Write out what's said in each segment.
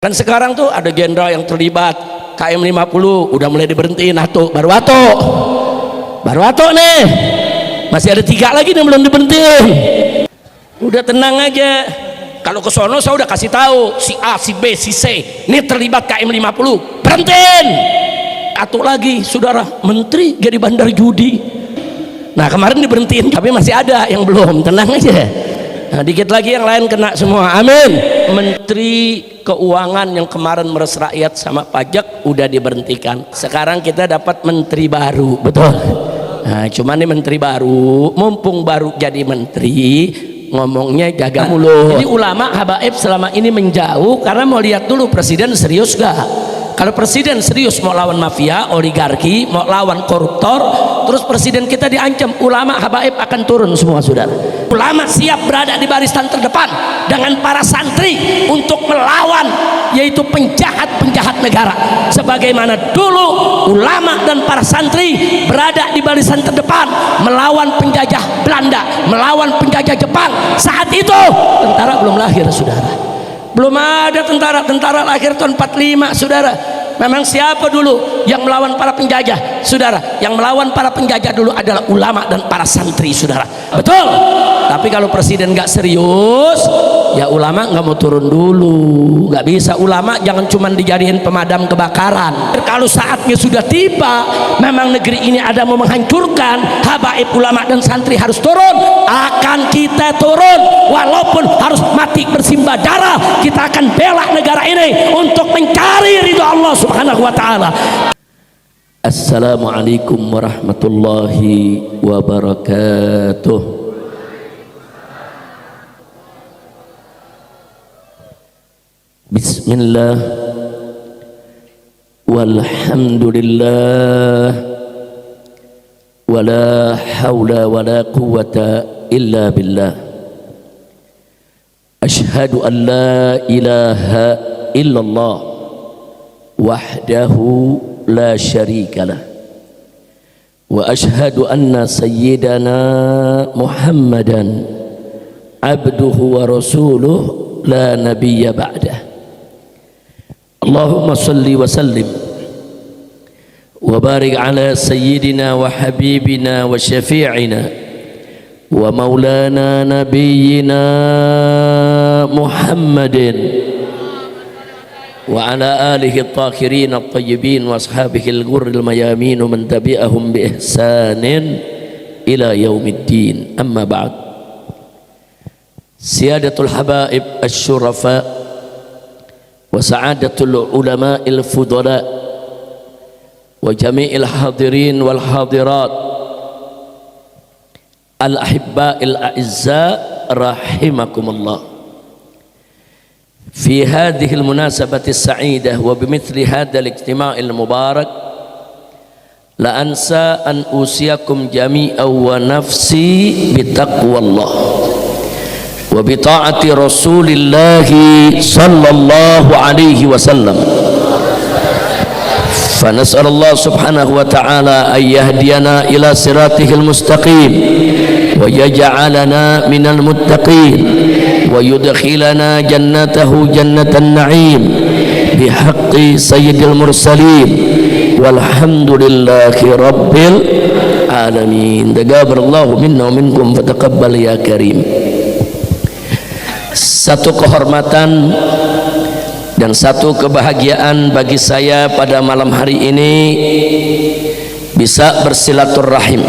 Kan sekarang tuh ada jenderal yang terlibat KM 50 udah mulai diberhentiin tuh baru ato nih, masih ada 3 lagi yang belum diberhentiin. Udah tenang aja, kalau ke sono saya udah kasih tahu si A, si B, si C ini terlibat KM 50 berhentiin. Atau lagi saudara menteri jadi bandar judi, nah kemarin diberhentiin tapi masih ada yang belum, tenang aja. Nah, dikit lagi yang lain kena semua, amin. Menteri Keuangan yang kemarin meres rakyat sama pajak udah diberhentikan, sekarang kita dapat menteri baru, betul. Nah, cuman nih menteri baru, mumpung baru jadi menteri ngomongnya jaga mulut. Jadi ulama habaib selama ini menjauh karena mau lihat dulu presiden serius gak. Kalau presiden serius mau lawan mafia, oligarki, mau lawan koruptor, terus presiden kita diancam, ulama habaib akan turun semua, saudara. Ulama siap berada di barisan terdepan dengan para santri untuk melawan yaitu penjahat-penjahat negara. Sebagaimana dulu ulama dan para santri berada di barisan terdepan melawan penjajah Belanda, melawan penjajah Jepang. Saat itu tentara belum lahir, saudara. Belum ada tentara lahir tahun 45, saudara. Memang siapa dulu yang melawan para penjajah, saudara? Yang melawan para penjajah dulu adalah ulama dan para santri, saudara. Betul. Tapi kalau presiden nggak serius, ya ulama nggak mau turun dulu. Nggak bisa, ulama jangan cuma dijadiin pemadam kebakaran. Kalau saatnya sudah tiba, memang negeri ini ada mau menghancurkan, habaib ulama dan santri harus turun. Akan kita turun, walaupun harus mati bersimbah darah, kita akan bela negara ini untuk mencari ridho Allah Subhanahu wa ta'ala. Assalamualaikum warahmatullahi wabarakatuh. Bismillah walhamdulillah wala hawla wala quwwata illa billah. Ashhadu an la ilaha illallah wahdahu la syarika lah, wa ashhadu anna sayyidana Muhammadan abduhu wa rasuluh la nabiyya ba'dah. Allahumma salli wa sallim wa barik ala sayyidina wa habibina wa syafi'ina wa maulana nabiyyina Muhammadin wa ala alihi at-tahirin at-tayyibin wa ashabihi al-ghurril mayamin man tabi'ahum bi ihsanin ila yaumiddin. Amma ba'd. Siyadatul habaib asy-syurafa wa sa'adatul ulama'il fudala wa jami'il hadirin wal hadirat al-ahibba'il a'izza rahimakumullah. في هذه المناسبة السعيدة وبمثل هذا الاجتماع المبارك لا أنسى أن أوصيكم جميعا ونفسي بتقوى الله وبطاعة رسول الله صلى الله عليه وسلم. فنسأل الله سبحانه وتعالى أن يهدينا إلى صراطه المستقيم ويجعلنا من المتقين ويدخلنا جنته جنة النعيم بحق سيد المرسلين والحمد لله رب العالمين. تقبل الله منا ومنكم فتقبل يا كريم. Satu kehormatan dan satu kebahagiaan bagi saya pada malam hari ini bisa bersilaturahim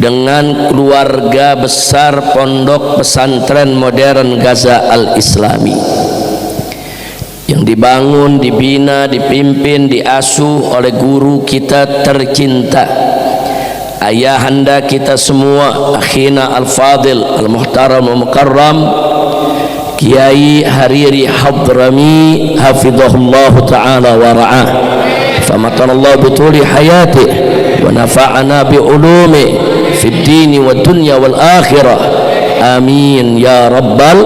dengan keluarga besar Pondok Pesantren Modern Gaza Al-Islami yang dibangun, dibina, dipimpin, diasuh oleh guru kita tercinta, ayahanda kita semua, akhina al-fadil al-muhtaram wa mukarram Kiai Hariri Hadrami hafizahullah ta'ala wa ra'ah, famatanallahu bituli hayatih wa nafa'ana bi ulumi fid dini wad dunya wal akhirah, amin ya rabbal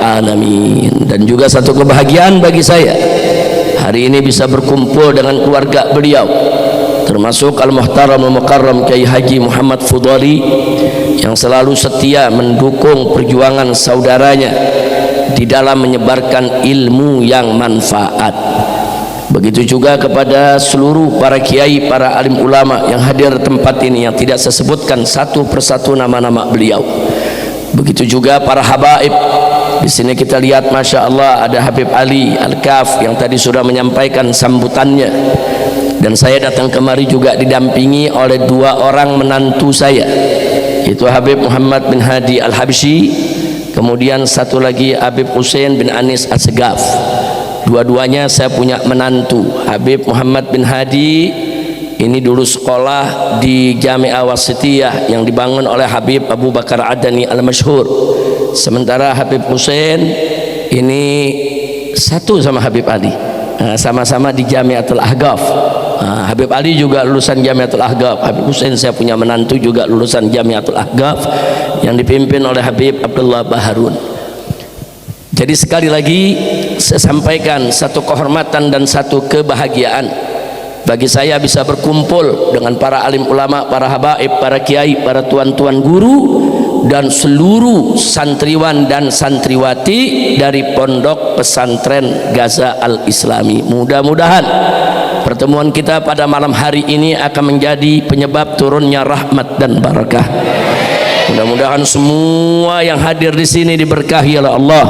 alamin. Dan juga satu kebahagiaan bagi saya hari ini bisa berkumpul dengan keluarga beliau, termasuk al-muhtaram al-mukarram Kiai Haji Muhammad Fudali yang selalu setia mendukung perjuangan saudaranya di dalam menyebarkan ilmu yang manfaat. Begitu juga kepada seluruh para kiai, para alim ulama yang hadir tempat ini, yang tidak saya sebutkan satu persatu nama-nama beliau. Begitu juga para habaib. Di sini kita lihat, masya Allah, ada Habib Ali Al-Kaf yang tadi sudah menyampaikan sambutannya. Dan saya datang kemari juga didampingi oleh dua orang menantu saya, itu Habib Muhammad bin Hadi Al-Habsyi, kemudian satu lagi Habib Hussein bin Anis As-Segaf. Dua-duanya saya punya menantu. Habib Muhammad bin Hadi ini dulu sekolah di Jami'ah Wasitiyah yang dibangun oleh Habib Abu Bakar Adani Al-Masyhur. Sementara Habib Hussein ini satu sama Habib Ali, sama-sama di Jamiatul Ahqaf. Habib Ali juga lulusan Jamiatul Ahqaf. Habib Hussein saya punya menantu juga lulusan Jamiatul Ahqaf yang dipimpin oleh Habib Abdullah Baharun. Jadi sekali lagi saya sampaikan, satu kehormatan dan satu kebahagiaan bagi saya bisa berkumpul dengan para alim ulama, para habaib, para kiai, para tuan-tuan guru dan seluruh santriwan dan santriwati dari Pondok Pesantren Gaza Al-Islami. Mudah-mudahan pertemuan kita pada malam hari ini akan menjadi penyebab turunnya rahmat dan barakah. Mudah-mudahan semua yang hadir di sini diberkahi oleh Allah,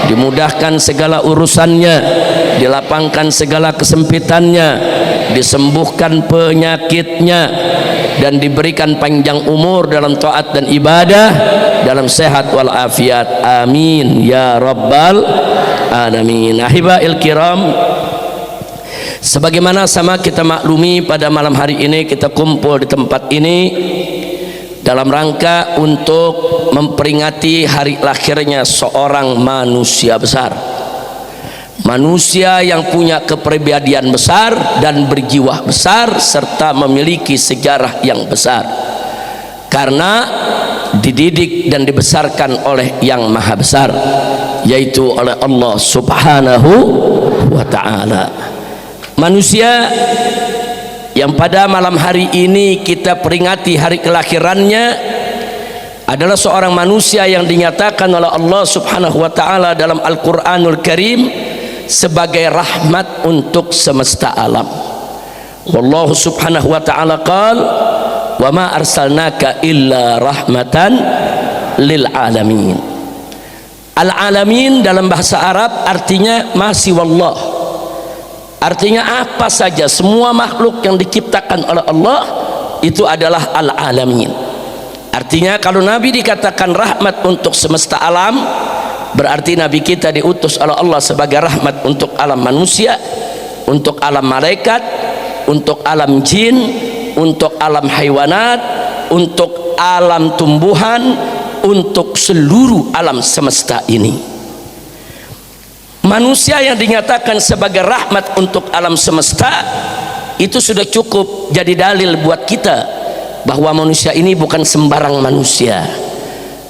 dimudahkan segala urusannya, dilapangkan segala kesempitannya, disembuhkan penyakitnya, dan diberikan panjang umur dalam taat dan ibadah, dalam sehat walafiat. Amin ya rabbal alamin. Ahibail kiram, sebagaimana sama kita maklumi, pada malam hari ini kita kumpul di tempat ini dalam rangka untuk memperingati hari lahirnya seorang manusia besar, manusia yang punya kepribadian besar dan berjiwa besar serta memiliki sejarah yang besar karena dididik dan dibesarkan oleh yang maha besar, yaitu oleh Allah subhanahu wa ta'ala. Manusia yang pada malam hari ini kita peringati hari kelahirannya adalah seorang manusia yang dinyatakan oleh Allah subhanahu wa ta'ala dalam Al-Quranul Karim sebagai rahmat untuk semesta alam. Wallahu subhanahu wa ta'ala qala wa ma arsalnaka illa rahmatan lil alamin. Al-alamin dalam bahasa Arab artinya masih wallah, artinya apa saja, semua makhluk yang diciptakan oleh Allah itu adalah al-alamin. Artinya kalau Nabi dikatakan rahmat untuk semesta alam, berarti Nabi kita diutus oleh Allah sebagai rahmat untuk alam manusia, untuk alam malaikat, untuk alam jin, untuk alam haywanat, untuk alam tumbuhan, untuk seluruh alam semesta ini. Manusia yang dinyatakan sebagai rahmat untuk alam semesta itu sudah cukup jadi dalil buat kita bahwa manusia ini bukan sembarang manusia.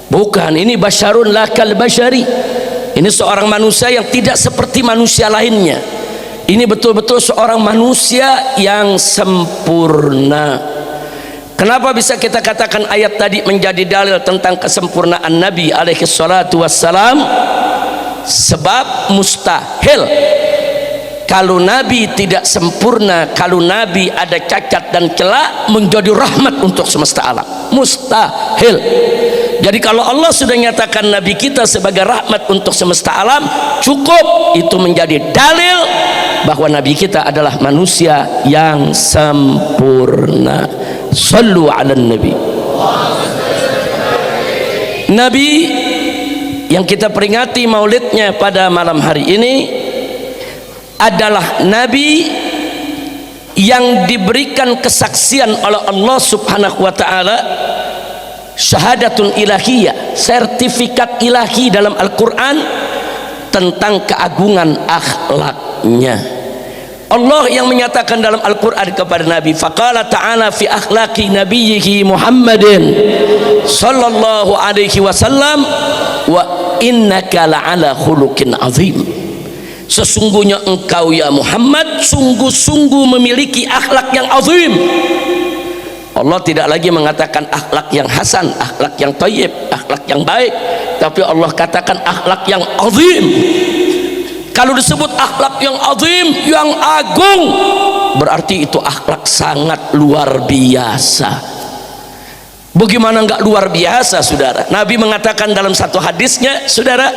Bukan, ini basyarun lakal basyari. Ini seorang manusia yang tidak seperti manusia lainnya. Ini betul-betul seorang manusia yang sempurna. Kenapa bisa kita katakan ayat tadi menjadi dalil tentang kesempurnaan Nabi alaihi salatu wassalam? Sebab mustahil kalau Nabi tidak sempurna, kalau Nabi ada cacat dan celah menjadi rahmat untuk semesta alam. Mustahil. Jadi kalau Allah sudah nyatakan Nabi kita sebagai rahmat untuk semesta alam, cukup itu menjadi dalil bahwa Nabi kita adalah manusia yang sempurna. Sallu ala Nabi. Nabi yang kita peringati maulidnya pada malam hari ini adalah Nabi yang diberikan kesaksian oleh Allah subhanahu wa ta'ala, syahadatun ilahiyah, sertifikat ilahi dalam Al-Quran tentang keagungan akhlaknya. Allah yang menyatakan dalam Al-Quran kepada Nabi, faqala ta'ala fi akhlaqi nabiyyihi Muhammadin sallallahu alaihi wasallam wa innaka la'ala khuluqin azim. Sesungguhnya engkau ya Muhammad sungguh-sungguh memiliki akhlak yang azim. Allah tidak lagi mengatakan akhlak yang hasan, akhlak yang thayyib, akhlak yang baik, tapi Allah katakan akhlak yang azim. Kalau disebut akhlak yang azim, yang agung, berarti itu akhlak sangat luar biasa. Bagaimana enggak luar biasa, saudara? Nabi mengatakan dalam satu hadisnya, saudara,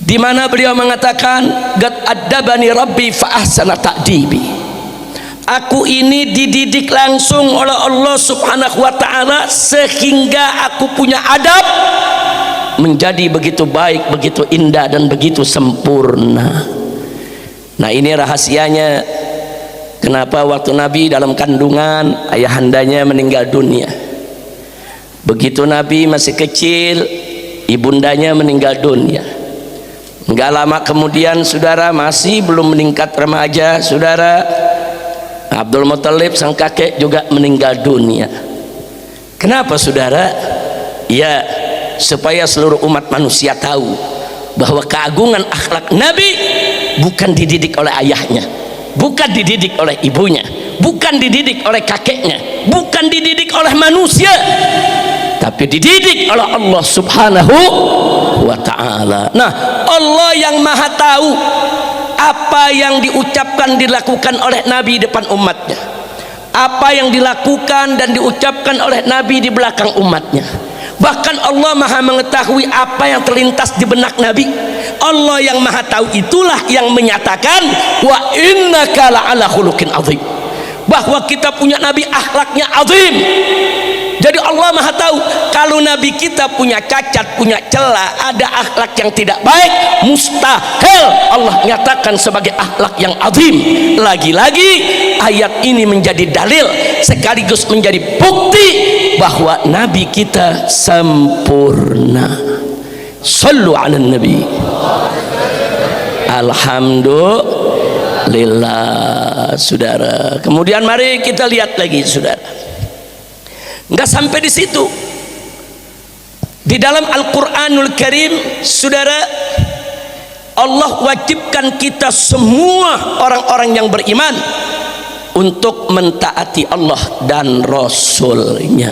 di mana beliau mengatakan, "Qad addabani rabbi fa ahsana ta'dibi." Aku ini dididik langsung oleh Allah Subhanahu wa taala sehingga aku punya adab menjadi begitu baik, begitu indah dan begitu sempurna. Nah, ini rahasianya kenapa waktu Nabi dalam kandungan ayahandanya meninggal dunia. Begitu Nabi masih kecil, ibundanya meninggal dunia. Enggak lama kemudian, saudara, masih belum meningkat remaja, saudara, Abdul Muthalib sang kakek juga meninggal dunia. Kenapa, saudara? Ya, supaya seluruh umat manusia tahu bahwa keagungan akhlak Nabi bukan dididik oleh ayahnya, bukan dididik oleh ibunya, bukan dididik oleh kakeknya, bukan dididik oleh manusia, tapi dididik oleh Allah Subhanahu wa ta'ala. Nah, Allah yang maha tahu apa yang diucapkan dilakukan oleh Nabi depan umatnya, apa yang dilakukan dan diucapkan oleh Nabi di belakang umatnya. Bahkan Allah maha mengetahui apa yang terlintas di benak Nabi. Allah yang maha tahu itulah yang menyatakan wa innaka la'ala khuluqin azim, bahwa kita punya Nabi akhlaknya azim. Jadi Allah maha tahu kalau Nabi kita punya cacat, punya celah, ada akhlak yang tidak baik, mustahil Allah nyatakan sebagai akhlak yang azim. Lagi-lagi ayat ini menjadi dalil sekaligus menjadi bukti bahwa Nabi kita sempurna. Sallu ala Nabi. Alhamdulillah, saudara. Kemudian mari kita lihat lagi, saudara. Enggak sampai di situ. Di dalam Al-Qur'anul Karim, saudara, Allah wajibkan kita semua orang-orang yang beriman untuk mentaati Allah dan Rasulnya.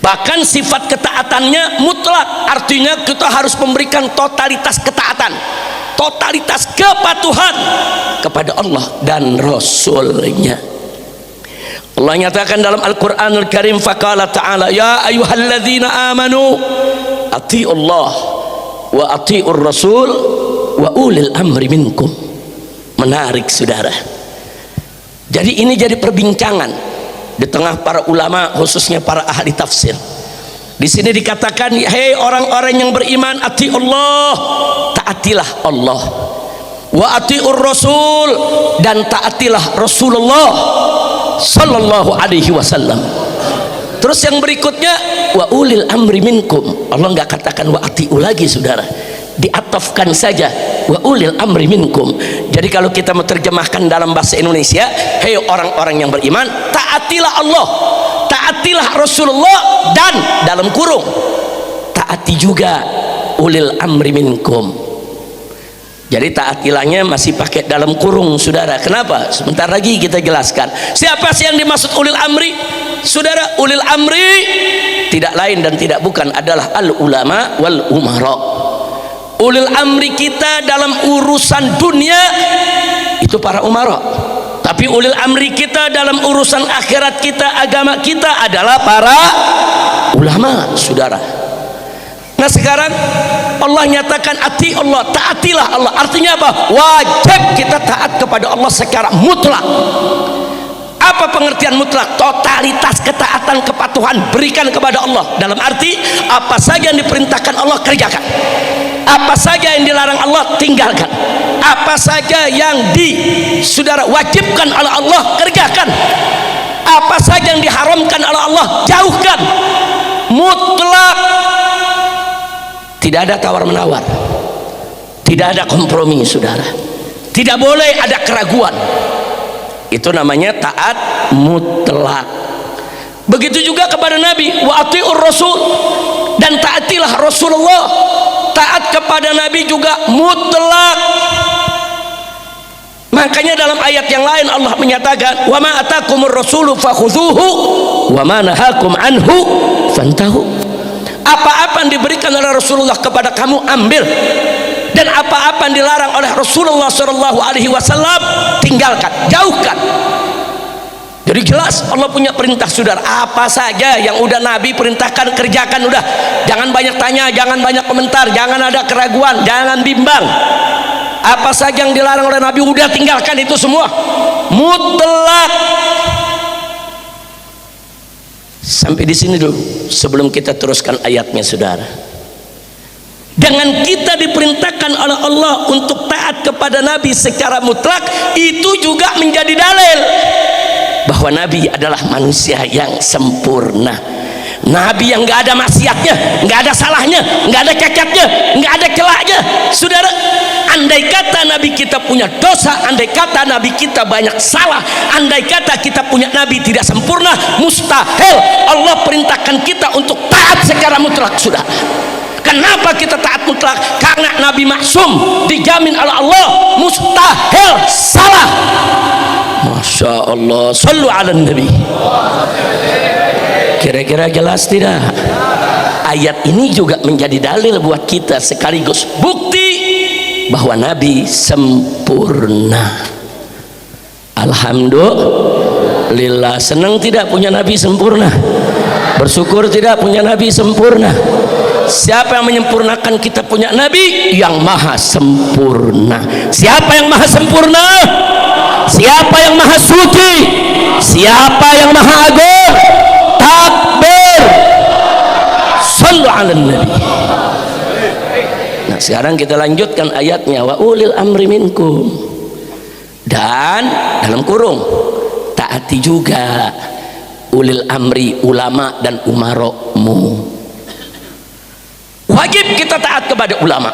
Bahkan sifat ketaatannya mutlak, artinya kita harus memberikan totalitas ketaatan, totalitas kepatuhan kepada Allah dan Rasulnya. Allah nyatakan dalam Al-Qur'anul Karim, faqala ta'ala ya ayyuhalladzina amanu atiiullah wa atiiur rasul wa ulil amri minkum. Menarik, saudara. Jadi ini jadi perbincangan di tengah para ulama, khususnya para ahli tafsir. Di sini dikatakan, hei orang-orang yang beriman, atiiullah, taatilah Allah, wa atiiur rasul, dan taatilah Rasulullah sallallahu alaihi wasallam. Terus yang berikutnya wa ulil amri minkum. Allah enggak katakan wa atiu lagi, saudara, diatafkan saja wa ulil amri minkum. Jadi kalau kita menerjemahkan dalam bahasa Indonesia, hei orang-orang yang beriman, taatilah Allah, taatilah Rasulullah, dan dalam kurung taati juga ulil amri minkum. Jadi taatilahnya masih pakai dalam kurung, saudara. Kenapa? Sebentar lagi kita jelaskan. Siapa sih yang dimaksud ulil amri? Saudara, ulil amri tidak lain dan tidak bukan adalah al ulama wal umara. Ulil amri kita dalam urusan dunia itu para umara. Tapi ulil amri kita dalam urusan akhirat kita, agama kita adalah para ulama, saudara. Nah, sekarang Allah nyatakan ati Allah, taatilah Allah. Artinya apa? Wajib kita taat kepada Allah secara mutlak. Apa pengertian mutlak? Totalitas ketaatan, kepatuhan berikan kepada Allah. Dalam arti apa saja yang diperintahkan Allah kerjakan, apa saja yang dilarang Allah tinggalkan, apa saja yang saudara wajibkan oleh Allah kerjakan, apa saja yang diharamkan oleh Allah jauhkan. Mutlak, tidak ada tawar-menawar, tidak ada kompromi, saudara. Tidak boleh ada keraguan. Itu namanya taat mutlak. Begitu juga kepada Nabi, wa atiur rasul, dan taatilah Rasulullah. Taat kepada Nabi juga mutlak. Makanya dalam ayat yang lain Allah menyatakan, wa ma atakumur rasulu fakhudhuhu wa ma nahakum anhu fantahu. Apa-apa yang diberikan oleh Rasulullah kepada kamu ambil, dan apa-apa yang dilarang oleh Rasulullah SAW tinggalkan, jauhkan. Jadi jelas Allah punya perintah, saudara. Apa saja yang udah Nabi perintahkan kerjakan, udah. Jangan banyak tanya, jangan banyak komentar, jangan ada keraguan, jangan bimbang. Apa saja yang dilarang oleh Nabi udah tinggalkan itu semua, mutlak. Sampai di sini dulu sebelum kita teruskan ayatnya, saudara. Dengan kita diperintahkan oleh Allah untuk taat kepada Nabi secara mutlak, itu juga menjadi dalil bahwa Nabi adalah manusia yang sempurna, Nabi yang nggak ada maksiatnya, nggak ada salahnya, nggak ada cacatnya, nggak ada celaknya. Saudara, andai kata Nabi kita punya dosa, andai kata Nabi kita banyak salah, andai kata kita punya Nabi tidak sempurna, mustahil Allah perintahkan kita untuk taat secara mutlak, saudara. Kenapa kita taat mutlak? Karena Nabi maksum, dijamin oleh Allah, mustahil salah. Masya Allah, sallu ala Nabi. Kira-kira jelas tidak? Ayat ini juga menjadi dalil buat kita, sekaligus bukti bahwa Nabi sempurna. Alhamdulillah. Senang tidak punya Nabi sempurna? Bersyukur tidak punya Nabi sempurna? Siapa yang menyempurnakan kita punya Nabi? Yang maha sempurna. Siapa yang maha sempurna? Siapa yang maha suci? Siapa yang maha agung? Takbir. Sallu ala Nabi. Nah, sekarang kita lanjutkan ayatnya, wa ulil amri minkum. Dan dalam kurung, taati juga ulil amri, ulama dan umarokmu. Wajib kita taat kepada ulama,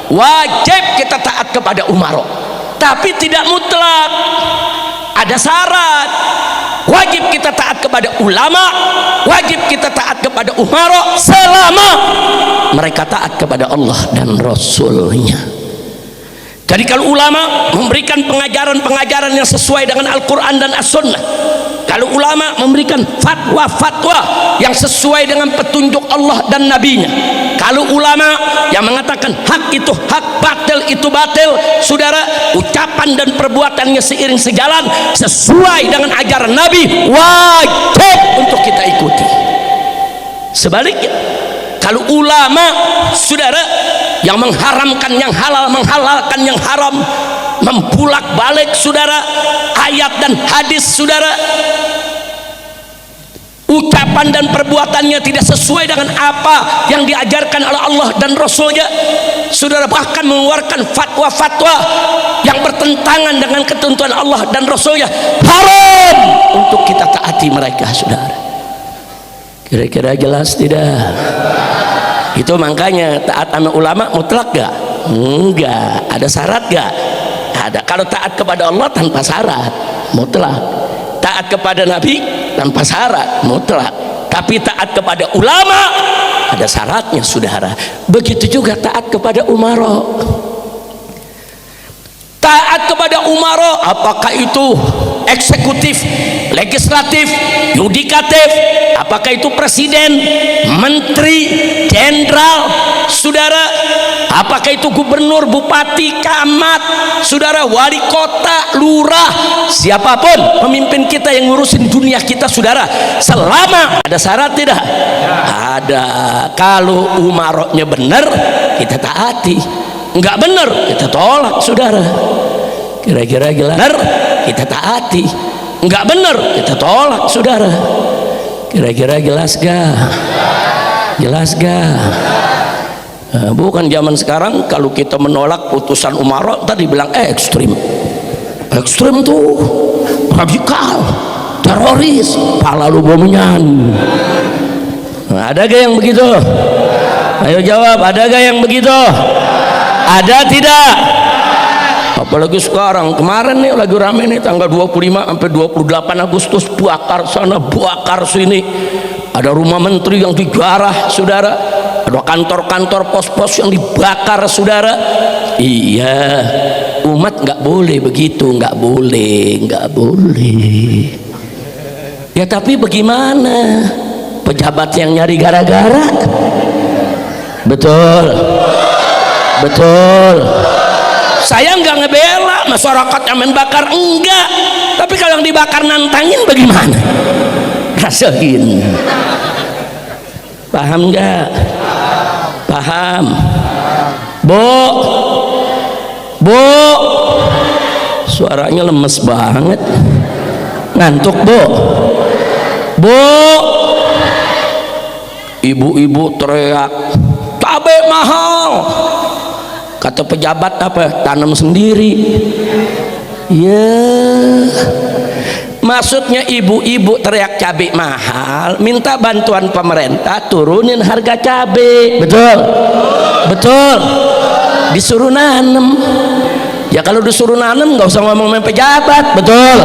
wajib kita taat kepada umarok, tapi tidak mutlak, ada syarat. Wajib kita taat kepada ulama, wajib kita taat kepada umarok selama mereka taat kepada Allah dan Rasulnya. Jadi kalau ulama memberikan pengajaran-pengajaran yang sesuai dengan Al-Quran dan As-Sunnah, kalau ulama memberikan fatwa-fatwa yang sesuai dengan petunjuk Allah dan Nabi-Nya, kalau ulama yang mengatakan hak itu hak, batil itu batil, saudara, ucapan dan perbuatannya seiring sejalan sesuai dengan ajaran Nabi, wajib untuk kita ikuti. Sebaliknya, kalau ulama, saudara, yang mengharamkan yang halal, menghalalkan yang haram, membulak balik, saudara, ayat dan hadis, saudara, ucapan dan perbuatannya tidak sesuai dengan apa yang diajarkan oleh Allah dan Rasulnya, saudara, bahkan mengeluarkan fatwa-fatwa yang bertentangan dengan ketentuan Allah dan Rasulnya, haram untuk kita taati mereka, saudara. Kira-kira jelas tidak? Itu makanya taat sama ulama mutlak gak? Enggak. Ada syarat gak? Ada. Kalau taat kepada Allah tanpa syarat, mutlak. Taat kepada Nabi tanpa syarat, mutlak. Tapi taat kepada ulama ada syaratnya, saudara. Begitu juga taat kepada umara. Taat kepada umara, apakah itu eksekutif, legislatif, yudikatif, apakah itu presiden, menteri, jenderal, saudara, apakah itu gubernur, bupati, camat, saudara, wali kota, lurah, siapapun pemimpin kita yang ngurusin dunia kita, saudara, selama ada syarat tidak? Ada. Kalau umaroknya benar, kita taati. Enggak benar, kita tolak, saudara. Kira-kira jelas? Kita taati. Enggak benar, kita tolak, saudara. Kira-kira jelas gak? Jelas gak? Bukan zaman sekarang kalau kita menolak putusan umara tadi bilang ekstrim. Ekstrim tuh radikal, teroris, pala lu bomenyan. Ada gak yang begitu? Ayo jawab, ada gak yang begitu? Ada tidak? Apalagi sekarang, kemarin nih lagi rame nih tanggal 25 sampai 28 Agustus, bakar sana, bakar sini. Ada rumah menteri yang dijarah, saudara. Ada kantor-kantor pos-pos yang dibakar, saudara. Iya, umat nggak boleh begitu, nggak boleh, nggak boleh. Ya tapi bagaimana? Pejabat yang nyari gara-gara, Betul, betul. Saya nggak ngebela masyarakat yang main bakar, enggak. Tapi kalau yang dibakar nantangin bagaimana? Rasain. Paham nggak? Paham. Bu, suaranya lemes banget. Ngantuk, Bu. Ibu-ibu teriak, cabai mahal. Kata pejabat apa? Tanam sendiri. Ya, maksudnya ibu-ibu teriak cabai mahal, minta bantuan pemerintah turunin harga cabai. Betul, betul. Disuruh nanem. Ya kalau disuruh nanem nggak usah ngomongin pejabat. Betul,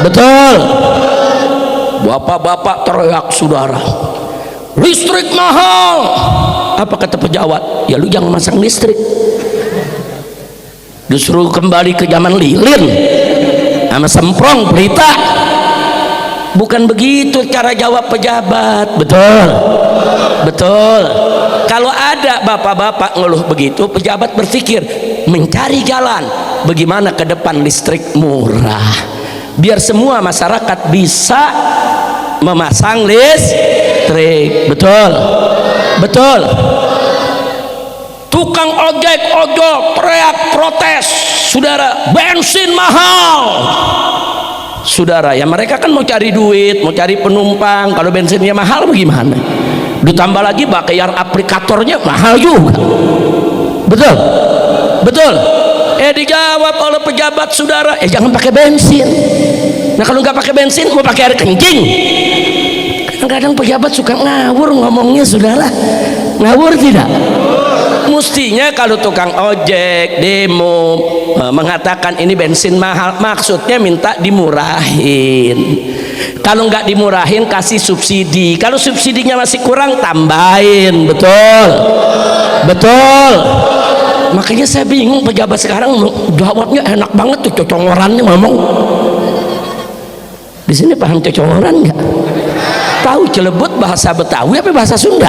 betul. Bapak-bapak teriak, saudara, listrik mahal. Apa kata pejabat? Ya lu jangan masang listrik. Disuruh kembali ke zaman lilin sama semprong berita. Bukan begitu cara jawab pejabat. Betul, betul. Kalau ada bapak-bapak ngeluh begitu, pejabat berpikir mencari jalan bagaimana ke depan listrik murah, biar semua masyarakat bisa memasang listrik. Betul, betul. Tukang ojek teriak protes, saudara, bensin mahal. Saudara, ya mereka kan mau cari duit, mau cari penumpang. Kalau bensinnya mahal bagaimana? Ditambah lagi bayar aplikatornya mahal juga. Betul, betul. Dijawab oleh pejabat, saudara, jangan pakai bensin. Nah kalau nggak pakai bensin mau pakai air kencing. Kadang-kadang pejabat suka ngawur ngomongnya, saudara. Ngawur tidak? Mestinya kalau tukang ojek demo mengatakan ini bensin mahal, maksudnya minta dimurahin. Kalau nggak dimurahin kasih subsidi. Kalau subsidinya masih kurang tambahin. Betul, betul. Makanya saya bingung pejabat sekarang jawabnya enak banget tuh, cocongorannya ngomong. Di sini paham cocongoran nggak? Tahu Cilebut bahasa Betawi apa bahasa Sunda?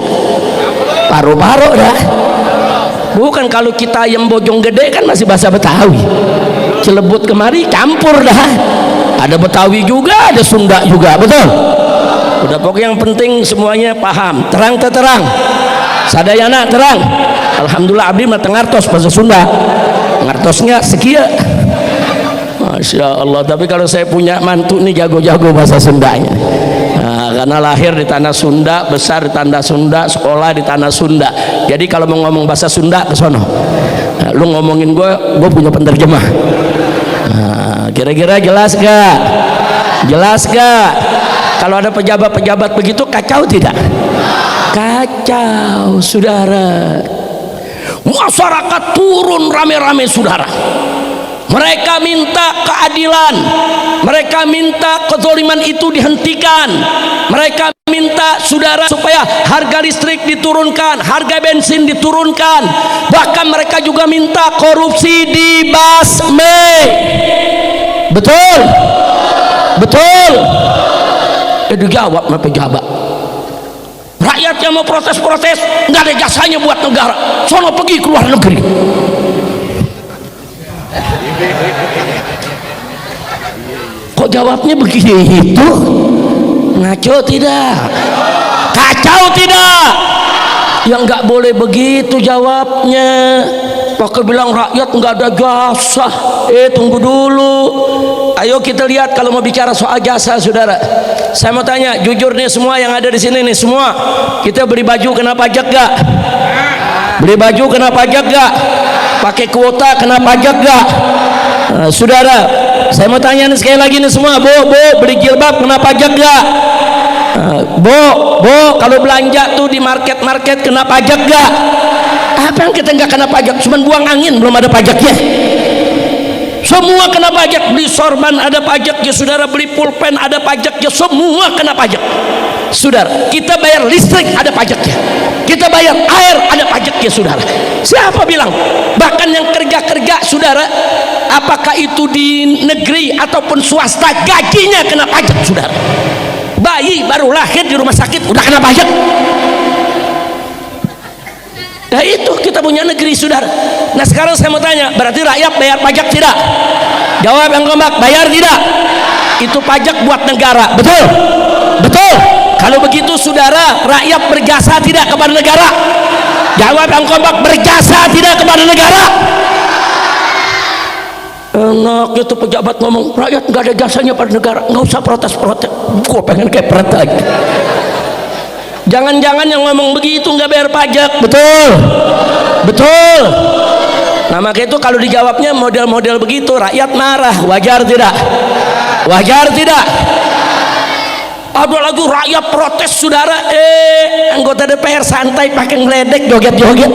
Paro-paro dah. Bukan, kalau kita ayam bojong gede kan masih bahasa Betawi. Cilebut kemari campur dah. Ada Betawi juga, ada Sunda juga. Betul. Udah pokoknya yang penting semuanya paham. Terang terang. Sadayana terang. Alhamdulillah abdi mah tengartos bahasa Sunda. Ngartosnya sekia. Masya Allah. Tapi kalau saya punya mantu nih jago-jago bahasa Sundanya. Nah, karena lahir di tanah Sunda, besar di tanah Sunda, sekolah di tanah Sunda. Jadi kalau mau ngomong bahasa Sunda ke sono, nah, lu ngomongin gue punya penerjemah. Nah, kira-kira jelas gak? Jelas gak? Kalau ada pejabat-pejabat begitu kacau tidak? Kacau, saudara. Masyarakat turun rame-rame, saudara. Mereka minta keadilan, mereka minta kezaliman itu dihentikan, mereka minta, saudara, supaya harga listrik diturunkan, harga bensin diturunkan, bahkan mereka juga minta korupsi dibasmi. Betul, betul. Dijawab sama pejabat. Rakyat yang mau protes-protes nggak ada jasanya buat negara, sono pergi ke luar negeri. Kok jawabnya begitu? Ngaco tidak? Kacau tidak? Yang nggak boleh begitu jawabnya. Pakai bilang rakyat nggak ada jasa. Tunggu dulu. Ayo kita lihat kalau mau bicara soal jasa, saudara. Saya mau tanya, jujur nih semua yang ada di sini nih semua, kita beli baju kena pajak gak? Beli baju kena pajak gak? Pakai kuota kena pajak gak? Saudara, saya mau tanya nih sekali lagi nih semua, Bu, beli jilbab kena pajak gak? Bu, kalau belanja tuh di market kena pajak gak? Apa yang kita nggak kena pajak? Cuman buang angin, belum ada pajaknya. Semua kena pajak. Beli sorban ada pajaknya, saudara. Beli pulpen ada pajaknya, semua kena pajak. Saudara, kita bayar listrik ada pajaknya, kita bayar air ada pajaknya, saudara. Siapa bilang? Bahkan yang kerja, saudara, apakah itu di negeri ataupun swasta, gajinya kena pajak, saudara. Bayi baru lahir di rumah sakit udah kena pajak. Nah itu kita punya negeri, saudara. Nah sekarang saya mau tanya, berarti rakyat bayar pajak tidak? Jawab yang kompak, bayar tidak? Itu pajak buat negara, betul? Betul. Kalau begitu saudara, rakyat berjasa tidak kepada negara? Jawab yang kompak, berjasa tidak kepada negara? Enak itu pejabat ngomong, rakyat nggak ada jasanya pada negara, nggak usah protes-protes. Gua pengen kayak protes. Jangan-jangan yang ngomong begitu nggak bayar pajak, betul? Betul. Nah maka itu kalau dijawabnya model-model begitu, rakyat marah. Wajar tidak? Wajar tidak? Ada lagu rakyat protes, saudara, anggota DPR santai pakai ngeledek, joget-joget.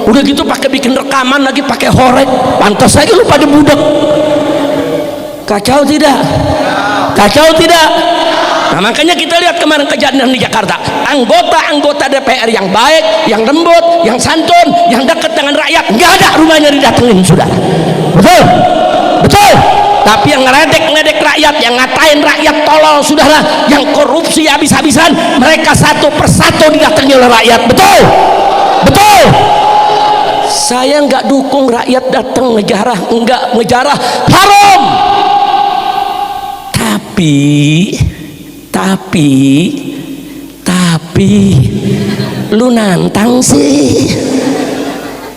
Udah gitu pakai bikin rekaman lagi, pakai horek. Pantas aja lu pada budak. Kacau tidak? Kacau tidak? Nah makanya kita lihat kemarin kejadian di Jakarta, anggota-anggota DPR yang baik, yang lembut, yang santun, yang dekat dengan rakyat, nggak ada rumahnya didatengin, saudara. Betul? Betul? Tapi yang ngeledek rakyat, yang ngatain rakyat tolol, saudara, yang korupsi habis-habisan, mereka satu persatu didatangi oleh rakyat. Betul? Betul? Saya nggak dukung rakyat datang ngejarah, enggak ngejarah, haram. Tapi lu nantang sih.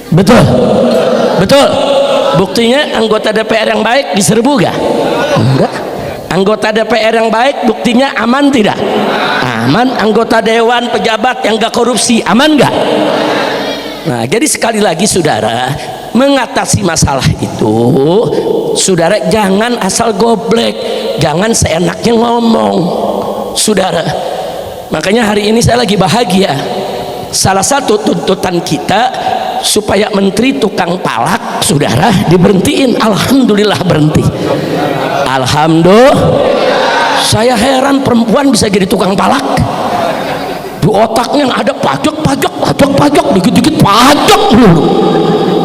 Betul? Betul? Buktinya anggota DPR yang baik diserbu gak? Enggak. Anggota DPR yang baik buktinya aman tidak? Aman. Anggota dewan pejabat yang gak korupsi aman gak? Nah jadi sekali lagi saudara, mengatasi masalah itu saudara jangan asal goblek, jangan seenaknya ngomong, saudara. Makanya hari ini saya lagi bahagia, salah satu tuntutan kita supaya menteri tukang palak, saudara, diberhentiin. Alhamdulillah berhenti. Alhamdulillah. Saya heran perempuan bisa jadi tukang palak. Di otaknya ada pajak, dikit-dikit pajak dulu.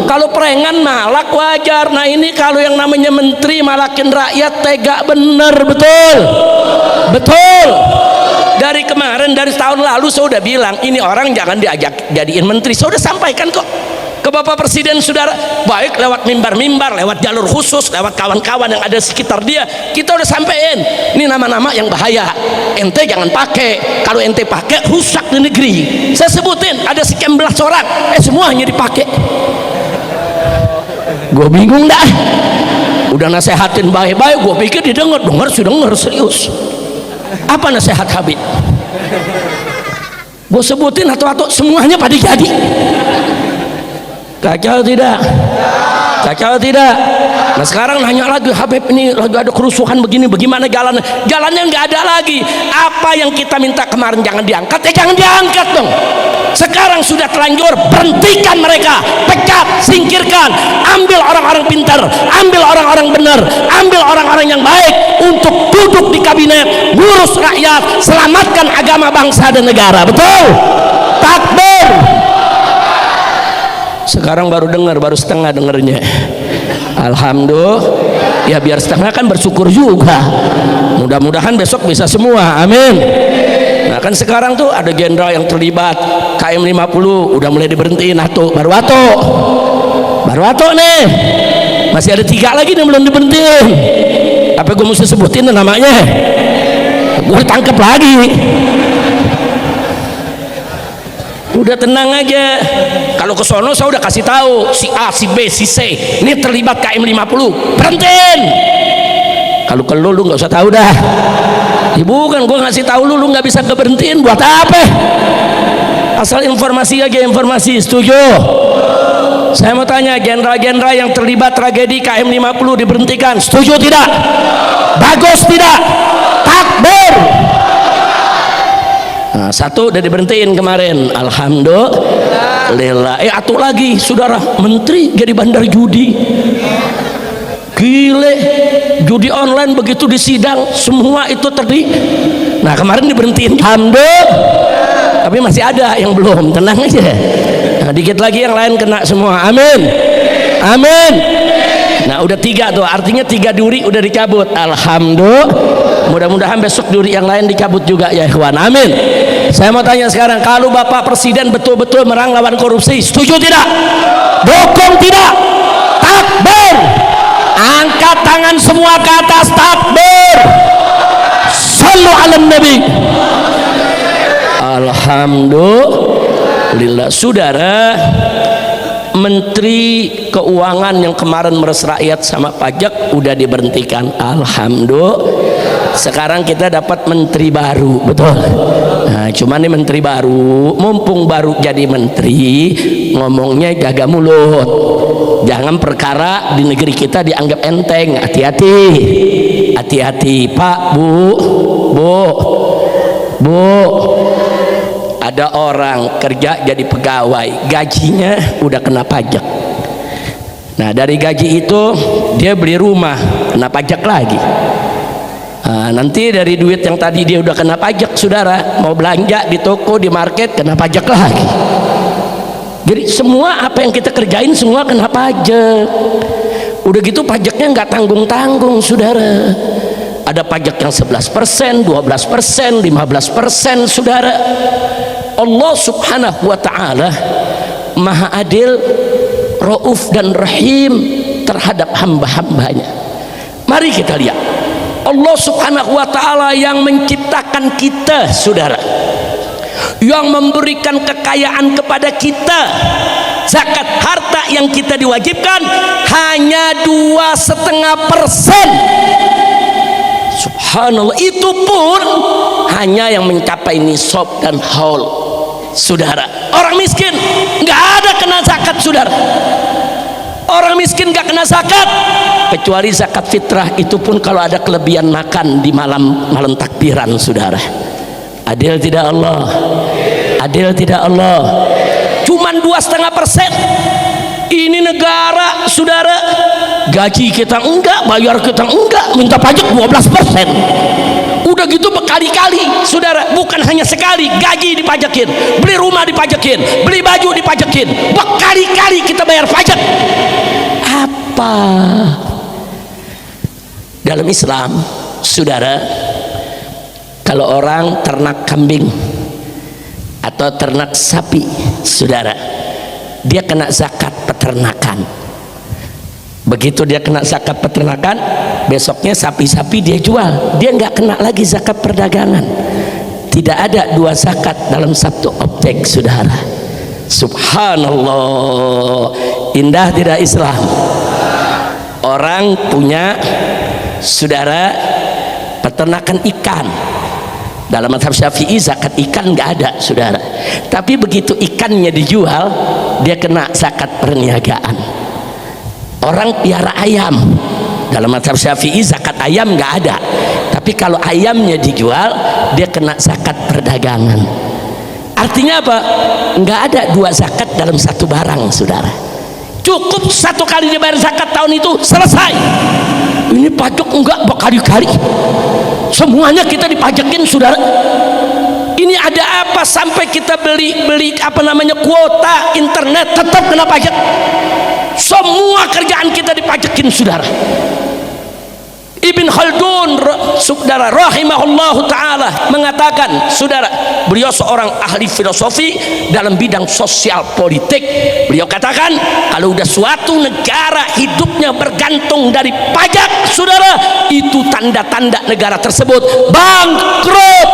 Kalau perengan malak wajar. Nah ini kalau yang namanya menteri malakin rakyat tega bener, betul? Betul. Dari kemarin, dari tahun lalu saya udah bilang ini orang jangan diajak jadiin menteri. Saya udah sampaikan kok ke Bapak Presiden, saudara, baik lewat mimbar-mimbar, lewat jalur khusus, lewat kawan-kawan yang ada sekitar dia, kita udah sampein ini nama-nama yang bahaya, ente jangan pakai. Kalau ente pakai rusak di negeri. Saya sebutin ada sekian belas orang, semuanya dipakai. Gue bingung dah. Udah nasehatin baik-baik, gue pikir didengar serius. Apa nasihat Habib? Gue sebutin atau semuanya pada jadi. Kacau tidak? Kacau tidak? Nah sekarang nanya lagi, Habib ini lagi ada kerusuhan begini, bagaimana jalannya? Jalannya nggak ada lagi. Apa yang kita minta kemarin jangan diangkat, jangan diangkat dong. Sekarang sudah terlanjur, berhentikan mereka, pecat, singkirkan, ambil orang-orang pintar, ambil orang-orang benar, ambil orang-orang yang baik untuk duduk di kabinet, ngurus rakyat, selamatkan agama bangsa dan negara. Betul? Takbir. Sekarang baru dengar, baru setengah dengarnya. Alhamdulillah. Ya biar setengah kan bersyukur juga. Mudah-mudahan besok bisa semua. Amin. Nah kan sekarang tuh ada jenderal yang terlibat KM 50 udah mulai diberhentiin. Baru wato nih. Masih ada 3 lagi yang belum diberhentiin. Apa gue mesti sebutin namanya? Gue tangkep lagi. Udah tenang aja. Kalau ke sono saya udah kasih tahu si A, si B, si C ini terlibat KM 50, berhentiin. Kalau ke lu nggak usah tahu dah. Ya bukan, gue ngasih tahu lu nggak bisa keberhentiin buat apa? Asal informasi aja, informasi. Setuju? Saya mau tanya, jenderal-jenderal yang terlibat tragedi KM 50 diberhentikan, setuju tidak? Bagus tidak? Takbir. Nah, 1 udah diberhentiin kemarin, alhamdulillah. Atuh lagi, saudara, menteri jadi bandar judi. Gile, judi online begitu disidang semua itu Nah kemarin diberhentiin, alhamdulillah. Tapi masih ada yang belum, tenang aja. Nah, dikit lagi yang lain kena semua. Amin, amin. Nah udah 3 tuh, artinya 3 duri udah dicabut, alhamdulillah. Mudah-mudahan besok duri yang lain dicabut juga ya ikhwan, amin. Saya mau tanya sekarang, kalau Bapak Presiden betul-betul merang lawan korupsi, setuju tidak? Dukung tidak? Takbir. Angkat tangan semua ke atas, takbir. Sallu ala nabi. Alhamdulillah. Saudara, Menteri Keuangan yang kemarin meres rakyat sama pajak udah diberhentikan, alhamdulillah. Sekarang kita dapat menteri baru, betul. Nah, cuman nih menteri baru, mumpung baru jadi menteri, ngomongnya jaga mulut. Jangan perkara di negeri kita dianggap enteng. Hati-hati, hati-hati Pak, Bu. Ada orang kerja jadi pegawai, gajinya udah kena pajak. Nah, dari gaji itu dia beli rumah, kena pajak lagi. Nah, nanti dari duit yang tadi dia udah kena pajak, saudara, mau belanja di toko, di market, kena pajak lagi. Jadi semua apa yang kita kerjain semua kena pajak. Udah gitu pajaknya nggak tanggung-tanggung, saudara. Ada pajak yang 11%, 12%, 15%, saudara. Allah subhanahu wa ta'ala maha adil, rauf dan rahim terhadap hamba-hambanya. Mari kita lihat Allah subhanahu wa ta'ala yang menciptakan kita, saudara, yang memberikan kekayaan kepada kita. Zakat harta yang kita diwajibkan hanya 2,5%. Subhanallah, itu pun hanya yang mencapai nisab dan haul. Saudara, orang miskin nggak ada kena zakat, saudara. Orang miskin nggak kena zakat kecuali zakat fitrah, itu pun kalau ada kelebihan makan di malam takbiran, saudara. Adil tidak Allah? Adil tidak Allah? Cuman 2,5%. Ini negara, saudara, gaji kita enggak, bayar kita enggak, minta pajak 12%. Udah gitu berkali-kali, saudara, bukan hanya sekali gaji dipajakin, beli rumah dipajakin, beli baju dipajakin, berkali-kali kita bayar pajak. Apa? Dalam Islam, saudara, kalau orang ternak kambing atau ternak sapi, saudara, dia kena zakat peternakan. Begitu dia kena zakat peternakan, besoknya sapi-sapi dia jual, dia nggak kena lagi zakat perdagangan. Tidak ada dua zakat dalam satu objek, saudara. Subhanallah, indah tidak Islam? Orang punya, saudara, peternakan ikan. Dalam mazhab Syafi'i zakat ikan nggak ada, saudara. Tapi begitu ikannya dijual, dia kena zakat perniagaan. Orang piara ayam, dalam mazhab Syafi'i zakat ayam nggak ada. Tapi kalau ayamnya dijual, dia kena zakat perdagangan. Artinya apa? Nggak ada dua zakat dalam satu barang, saudara. Cukup satu kali dibayar zakat tahun itu selesai. Ini pajak enggak berkali-kali, semuanya kita dipajakin, saudara. Ini ada apa sampai kita beli apa namanya kuota internet tetap kena pajak? Semua kerjaan kita dipajakin, saudara. Ibn Khaldun, saudara, rahimahullahu ta'ala, mengatakan, saudara, beliau seorang ahli filosofi dalam bidang sosial politik. Beliau katakan, kalau udah suatu negara hidupnya bergantung dari pajak, saudara, itu tanda-tanda negara tersebut bangkrut.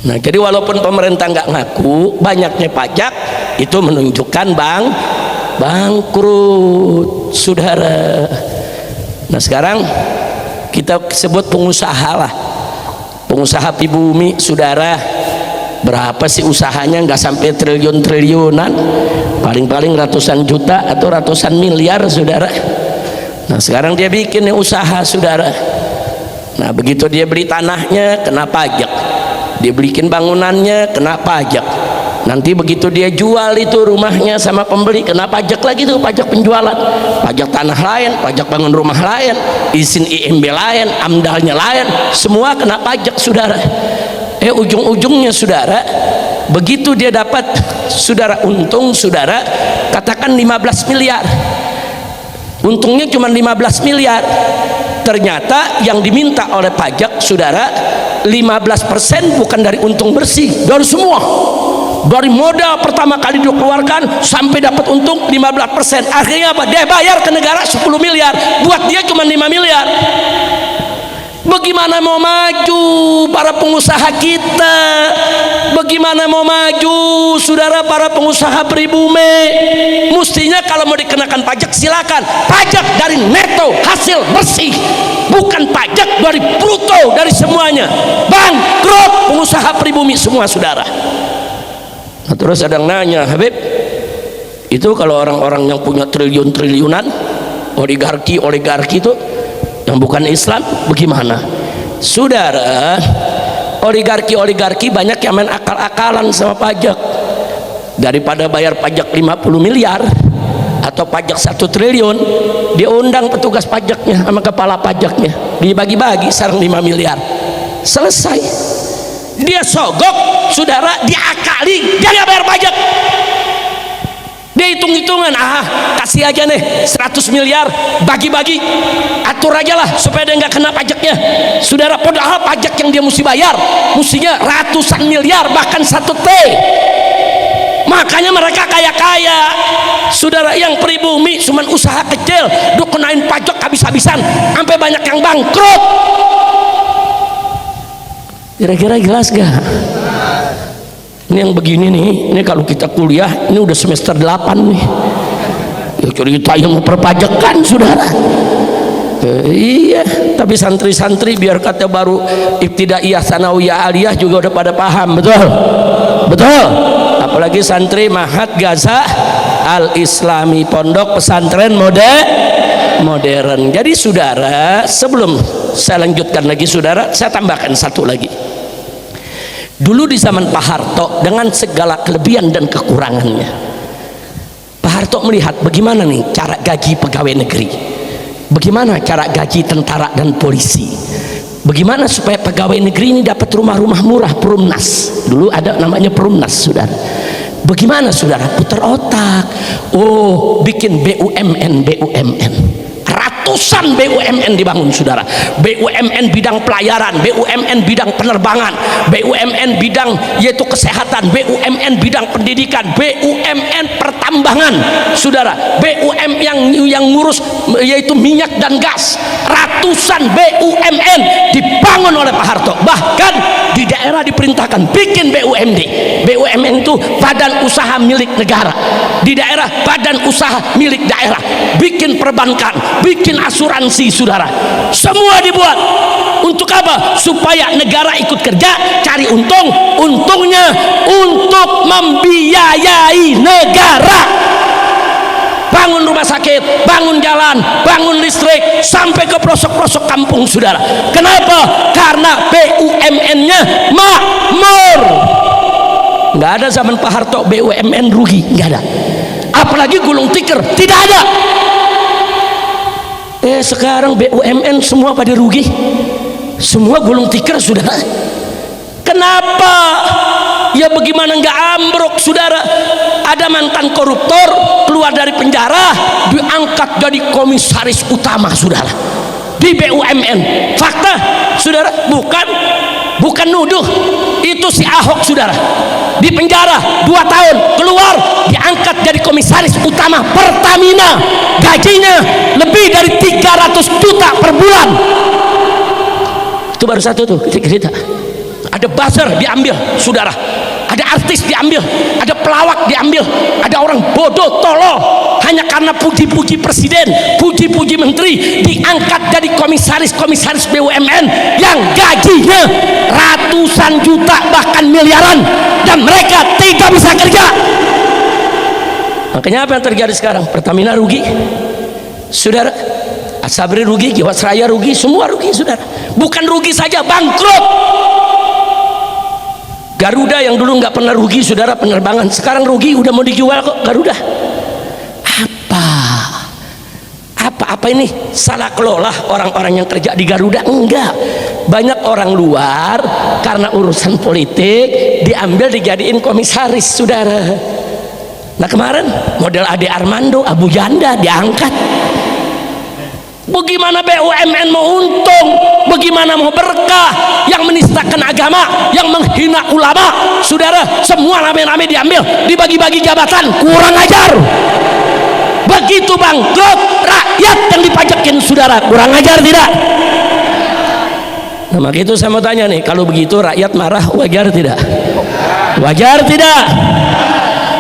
Nah, jadi walaupun pemerintah nggak ngaku banyaknya pajak, itu menunjukkan bangkrut, saudara. Nah, sekarang kita sebut pengusaha lah, pengusaha pribumi, saudara. Berapa sih usahanya? Nggak sampai triliun-triliunan, paling-paling ratusan juta atau ratusan miliar, saudara. Nah, sekarang dia bikin usaha, saudara. Nah, begitu dia beli tanahnya kena pajak, dia belikin bangunannya kena pajak. Nanti begitu dia jual itu rumahnya sama pembeli, kena pajak lagi tuh, pajak penjualan, pajak tanah lain, pajak bangun rumah lain, izin IMB lain, amdalnya lain, semua kena pajak, saudara. Ujung-ujungnya, saudara, begitu dia dapat, saudara, untung, saudara, katakan 15 miliar. untungnya cuma 15 miliar. Ternyata yang diminta oleh pajak saudara 15% bukan dari untung bersih, dari semua, dari modal pertama kali dikeluarkan sampai dapat untung 15%. Akhirnya apa? Dia bayar ke negara 10 miliar, buat dia cuma 5 miliar. Bagaimana mau maju para pengusaha kita? Bagaimana mau maju saudara para pengusaha pribumi? Mestinya kalau mau dikenakan pajak silakan, pajak dari neto hasil bersih, bukan pajak dari bruto dari semuanya. Bangkrut pengusaha pribumi semua saudara. Nah, terus ada yang nanya, Habib, itu kalau orang-orang yang punya triliun-triliunan, oligarki itu yang bukan Islam bagaimana? Saudara, oligarki banyak yang main akal-akalan sama pajak. Daripada bayar pajak 50 miliar atau pajak 1 triliun, dia undang petugas pajaknya sama kepala pajaknya, dibagi-bagi sarang 5 miliar, selesai. Dia sogok saudara, diakali, dia nggak bayar pajak. Dia hitung-hitungan, kasih aja nih 100 miliar, bagi-bagi, atur aja lah supaya dia nggak kena pajaknya saudara. Padahal pajak yang dia mesti bayar mestinya ratusan miliar, bahkan 1 T. Makanya mereka kaya-kaya saudara. Yang pribumi cuman usaha kecil dikenain pajak habis-habisan sampai banyak yang bangkrut. Kira-kira jelas gak? Ini yang begini nih, ini kalau kita kuliah ini udah semester 8 nih ya, cerita yang perpajakan saudara. Iya, tapi santri-santri biar kata baru ibtidaiyah, sanawiyah, aliyah juga udah pada paham. Betul, apalagi santri Mahat Gaza Al-Islami, pondok pesantren modern. Jadi saudara, sebelum saya lanjutkan lagi saudara, saya tambahkan satu lagi. Dulu di zaman Pak Harto dengan segala kelebihan dan kekurangannya, Pak Harto melihat bagaimana nih cara gaji pegawai negeri, bagaimana cara gaji tentara dan polisi, bagaimana supaya pegawai negeri ini dapat rumah-rumah murah, perumnas. Dulu ada namanya perumnas saudara. Bagaimana saudara? Putar otak, bikin BUMN, ratusan BUMN dibangun saudara. BUMN bidang pelayaran, BUMN bidang penerbangan, BUMN bidang yaitu kesehatan, BUMN bidang pendidikan, BUMN pertambangan saudara, BUMN yang ngurus yaitu minyak dan gas. Ratusan BUMN dibangun oleh Pak Harto. Bahkan di daerah diperintahkan bikin BUMD. BUMN itu badan usaha milik negara, di daerah badan usaha milik daerah. Bikin perbankan, bikin asuransi saudara, semua dibuat untuk apa? Supaya negara ikut kerja cari untung, untungnya untuk membiayai negara. Bangun rumah sakit, bangun jalan, bangun listrik sampai ke pelosok-pelosok kampung saudara. Kenapa? Karena BUMN-nya makmur. Nggak ada zaman Pak Harto BUMN rugi, nggak ada. Apalagi gulung tikar, tidak ada. Sekarang BUMN semua pada rugi, semua gulung tikar saudara. Kenapa? Ya bagaimana nggak ambruk saudara? Ada mantan koruptor keluar dari penjara diangkat jadi komisaris utama saudara di BUMN. Fakta saudara, bukan nuduh. Itu si Ahok saudara, di penjara 2 tahun, keluar diangkat jadi komisaris utama Pertamina, gajinya lebih dari 300 juta per bulan. Itu baru satu tuh cerita. Ada buzzer diambil saudara, ada artis diambil, ada pelawak diambil, ada orang bodoh tolol hanya karena puji-puji presiden, puji-puji menteri diangkat jadi komisaris BUMN yang gajinya ratusan juta bahkan miliaran, dan mereka tidak bisa kerja. Makanya apa yang terjadi sekarang? Pertamina rugi saudara, Asabri rugi, Jiwasraya rugi, semua rugi saudara. Bukan rugi saja, bangkrut. Garuda yang dulu nggak pernah rugi saudara, penerbangan, sekarang rugi, udah mau dijual kok Garuda. Apa ini salah kelola orang-orang yang kerja di Garuda? Enggak, banyak orang luar karena urusan politik diambil dijadiin komisaris saudara. Nah kemarin model Ade Armando, Abu Janda diangkat Bagaimana BUMN mau untung, bagaimana mau berkah? Yang menistakan agama, yang menghina ulama, saudara, semua rame-rame diambil, dibagi-bagi jabatan, kurang ajar. Begitu bangkrut, rakyat yang dipajakin, saudara, kurang ajar tidak? Nah, maka itu saya mau tanya nih, kalau begitu rakyat marah, wajar tidak? Wajar tidak?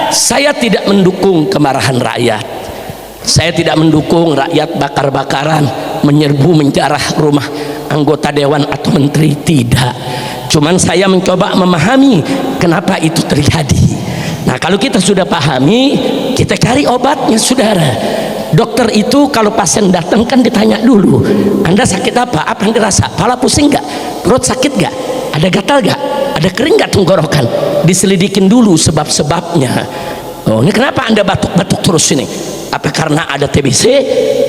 Saya tidak mendukung kemarahan rakyat. Saya tidak mendukung rakyat bakar-bakaran, menyerbu, menjarah rumah anggota dewan atau menteri, tidak. Cuman saya mencoba memahami kenapa itu terjadi. Nah, kalau kita sudah pahami, kita cari obatnya, saudara. Dokter itu kalau pasien datang kan ditanya dulu, Anda sakit apa? Apa yang dirasa? Kepala pusing nggak? Perut sakit nggak? Ada gatal nggak? Ada kering nggak tenggorokan? Diselidikin dulu sebab-sebabnya. Oh, ini kenapa Anda batuk-batuk terus ini? Apa karena ada TBC?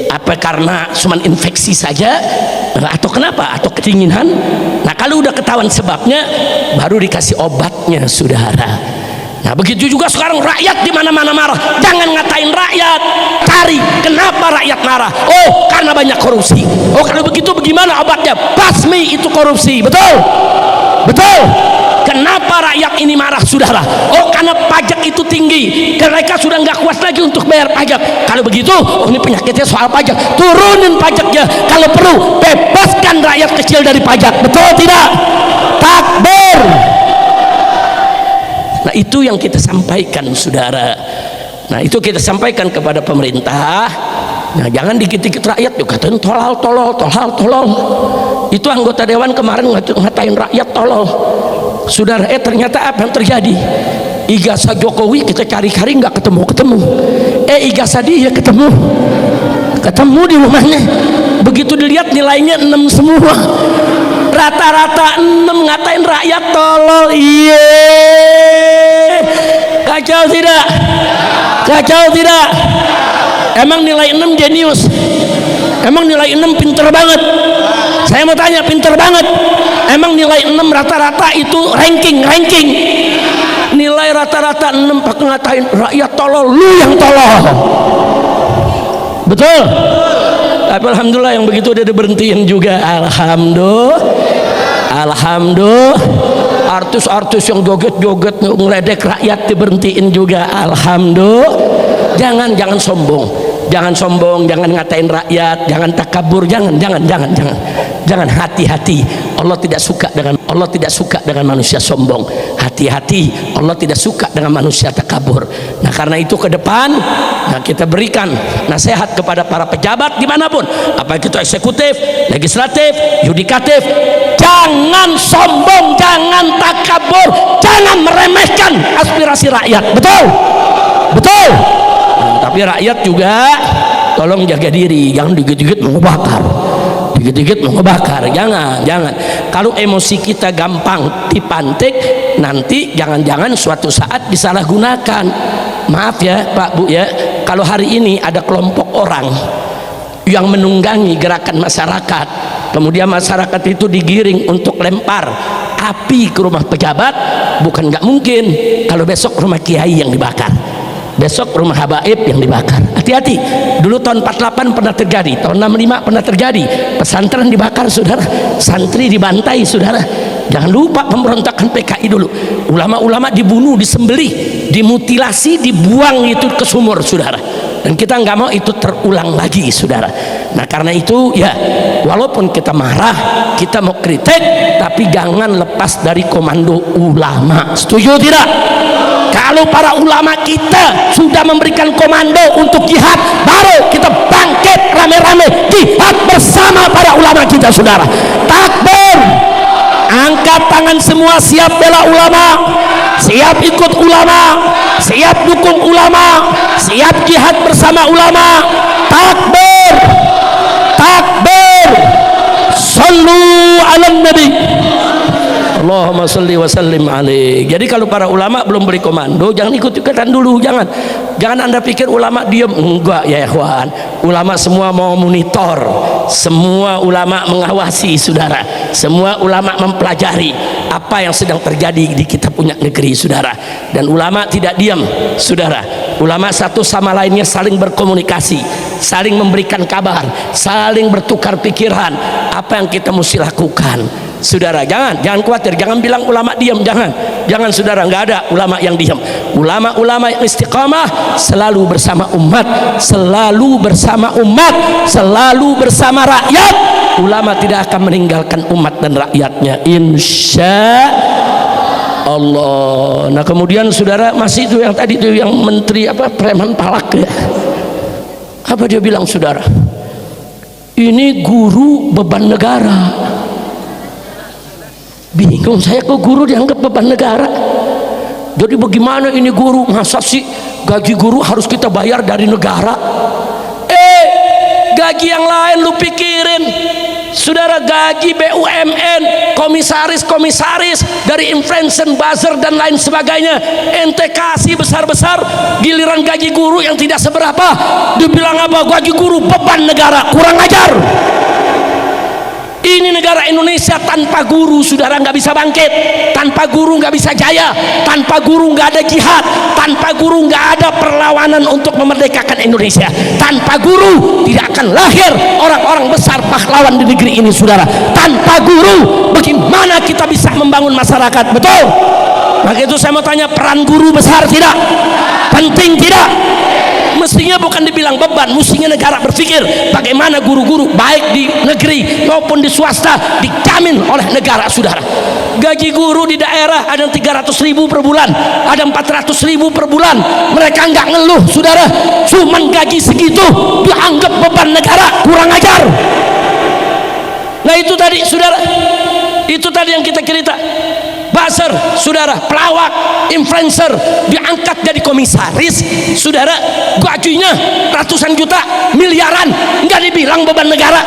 Apa karena cuma infeksi saja? Atau kenapa? Atau kedinginan? Nah, kalau udah ketahuan sebabnya, baru dikasih obatnya, saudara. Nah, begitu juga sekarang rakyat di mana-mana marah. Jangan ngatain rakyat, cari kenapa rakyat marah. Oh, karena banyak korupsi. Oh, kalau begitu bagaimana obatnya? Basmi itu korupsi, betul? Betul. Kenapa rakyat ini marah, saudara? Oh, karena pajak itu tinggi, mereka sudah nggak kuat lagi untuk bayar pajak. Kalau begitu, oh, ini penyakitnya soal pajak, turunin pajaknya. Kalau perlu, bebaskan rakyat kecil dari pajak, betul tidak? Takbir. Nah, itu yang kita sampaikan, saudara. Nah, itu kita sampaikan kepada pemerintah. Nah, jangan dikit-dikit rakyat juga katain tolol. Itu anggota dewan kemarin ngatain rakyat tolol, saudara. Ternyata apa yang terjadi? Ijazah Jokowi kita cari-cari nggak ketemu. Ijazah dia ketemu di rumahnya. Begitu dilihat nilainya 6 semua, rata-rata 6, ngatain rakyat tolol. Iya, kacau tidak? Kacau tidak? Emang nilai 6 jenius? Emang nilai 6 pinter banget? Saya mau tanya, pinter banget? Emang nilai 6 rata-rata itu ranking? Nilai rata-rata 6 pakai ngatain rakyat tolol, lu yang tolol. Betul? Tapi alhamdulillah yang begitu udah diberhentiin juga. Alhamdulillah. Artis-artis yang joget-joget ngeledek rakyat diberhentiin juga. Alhamdulillah. Jangan sombong, jangan ngatain rakyat, jangan takabur, jangan. Hati-hati. Allah tidak suka dengan manusia sombong. Hati-hati, Allah tidak suka dengan manusia takabur. Nah, karena itu ke depan, nah, kita berikan nasihat kepada para pejabat dimanapun, apa itu eksekutif, legislatif, yudikatif, jangan sombong, jangan takabur, jangan meremehkan aspirasi rakyat. Betul? Tapi rakyat juga tolong jaga diri, jangan dikit-dikit mau ngebakar, jangan. Kalau emosi kita gampang dipantik, nanti jangan-jangan suatu saat disalahgunakan. Maaf ya Pak Bu ya, kalau hari ini ada kelompok orang yang menunggangi gerakan masyarakat, kemudian masyarakat itu digiring untuk lempar api ke rumah pejabat, bukan nggak mungkin kalau besok rumah kiai yang dibakar, besok rumah habaib yang dibakar. Hati-hati. Dulu tahun 48 pernah terjadi, tahun 65 pernah terjadi, pesantren dibakar, saudara, santri dibantai, saudara. Jangan lupa pemberontakan PKI dulu, ulama-ulama dibunuh, disembelih, dimutilasi, dibuang itu ke sumur, saudara. Dan kita nggak mau itu terulang lagi, saudara. Nah, karena itu ya, walaupun kita marah, kita mau kritik, tapi jangan lepas dari komando ulama. Setuju tidak? Kalau para ulama kita sudah memberikan komando untuk jihad, baru kita bangkit rame-rame jihad bersama para ulama kita, saudara. Takbir. Angkat tangan semua, siap bela ulama, siap ikut ulama, siap dukung ulama, siap jihad bersama ulama. Takbir. Sallu ala nabi, Allahumma salli wa sallim alaih. Jadi kalau para ulama belum beri komando, jangan ikut-ikutan dulu, jangan Anda pikir ulama diam, enggak ya ikhwan. Ulama semua mau monitor, semua ulama mengawasi, saudara. Semua ulama mempelajari apa yang sedang terjadi di kita punya negeri, saudara. Dan ulama tidak diam, saudara. Ulama satu sama lainnya saling berkomunikasi. saling memberikan kabar, saling bertukar pikiran apa yang kita mesti lakukan. Saudara, jangan khawatir, jangan bilang ulama diam, jangan saudara, nggak ada ulama yang diam. Ulama-ulama yang istiqamah selalu bersama umat, selalu bersama rakyat. Ulama tidak akan meninggalkan umat dan rakyatnya, insya Allah. Nah kemudian saudara, masih itu yang tadi itu yang menteri preman palak ya, apa dia bilang saudara, ini guru beban negara. Bingung saya, kok guru dianggap beban negara? Jadi bagaimana ini guru? Masa sih gaji guru harus kita bayar dari negara? Gaji yang lain lu pikirin saudara, gaji BUMN, komisaris dari inflation, buzzer dan lain sebagainya, ente kasih besar-besar, giliran gaji guru yang tidak seberapa dibilang apa? Gaji guru beban negara, kurang ajar. Ini negara Indonesia, tanpa guru saudara nggak bisa bangkit, tanpa guru nggak bisa jaya, tanpa guru nggak ada jihad, tanpa guru nggak ada perlawanan untuk memerdekakan Indonesia. Tanpa guru tidak akan lahir orang-orang besar pahlawan di negeri ini saudara. Tanpa guru bagaimana kita bisa membangun masyarakat? Betul? Maka itu saya mau tanya, peran guru besar tidak? Penting tidak? Mestinya bukan dibilang beban, mestinya negara berpikir bagaimana guru-guru baik di negeri maupun di swasta dijamin oleh negara saudara. Gaji guru di daerah ada 300.000 per bulan, ada 400.000 per bulan, mereka nggak ngeluh saudara, cuman gaji segitu dianggap beban negara, kurang ajar. Nah itu tadi saudara, itu tadi yang kita cerita. Buzzer saudara, pelawak, influencer diangkat jadi komisaris saudara, gajinya ratusan juta, miliaran, nggak dibilang beban negara.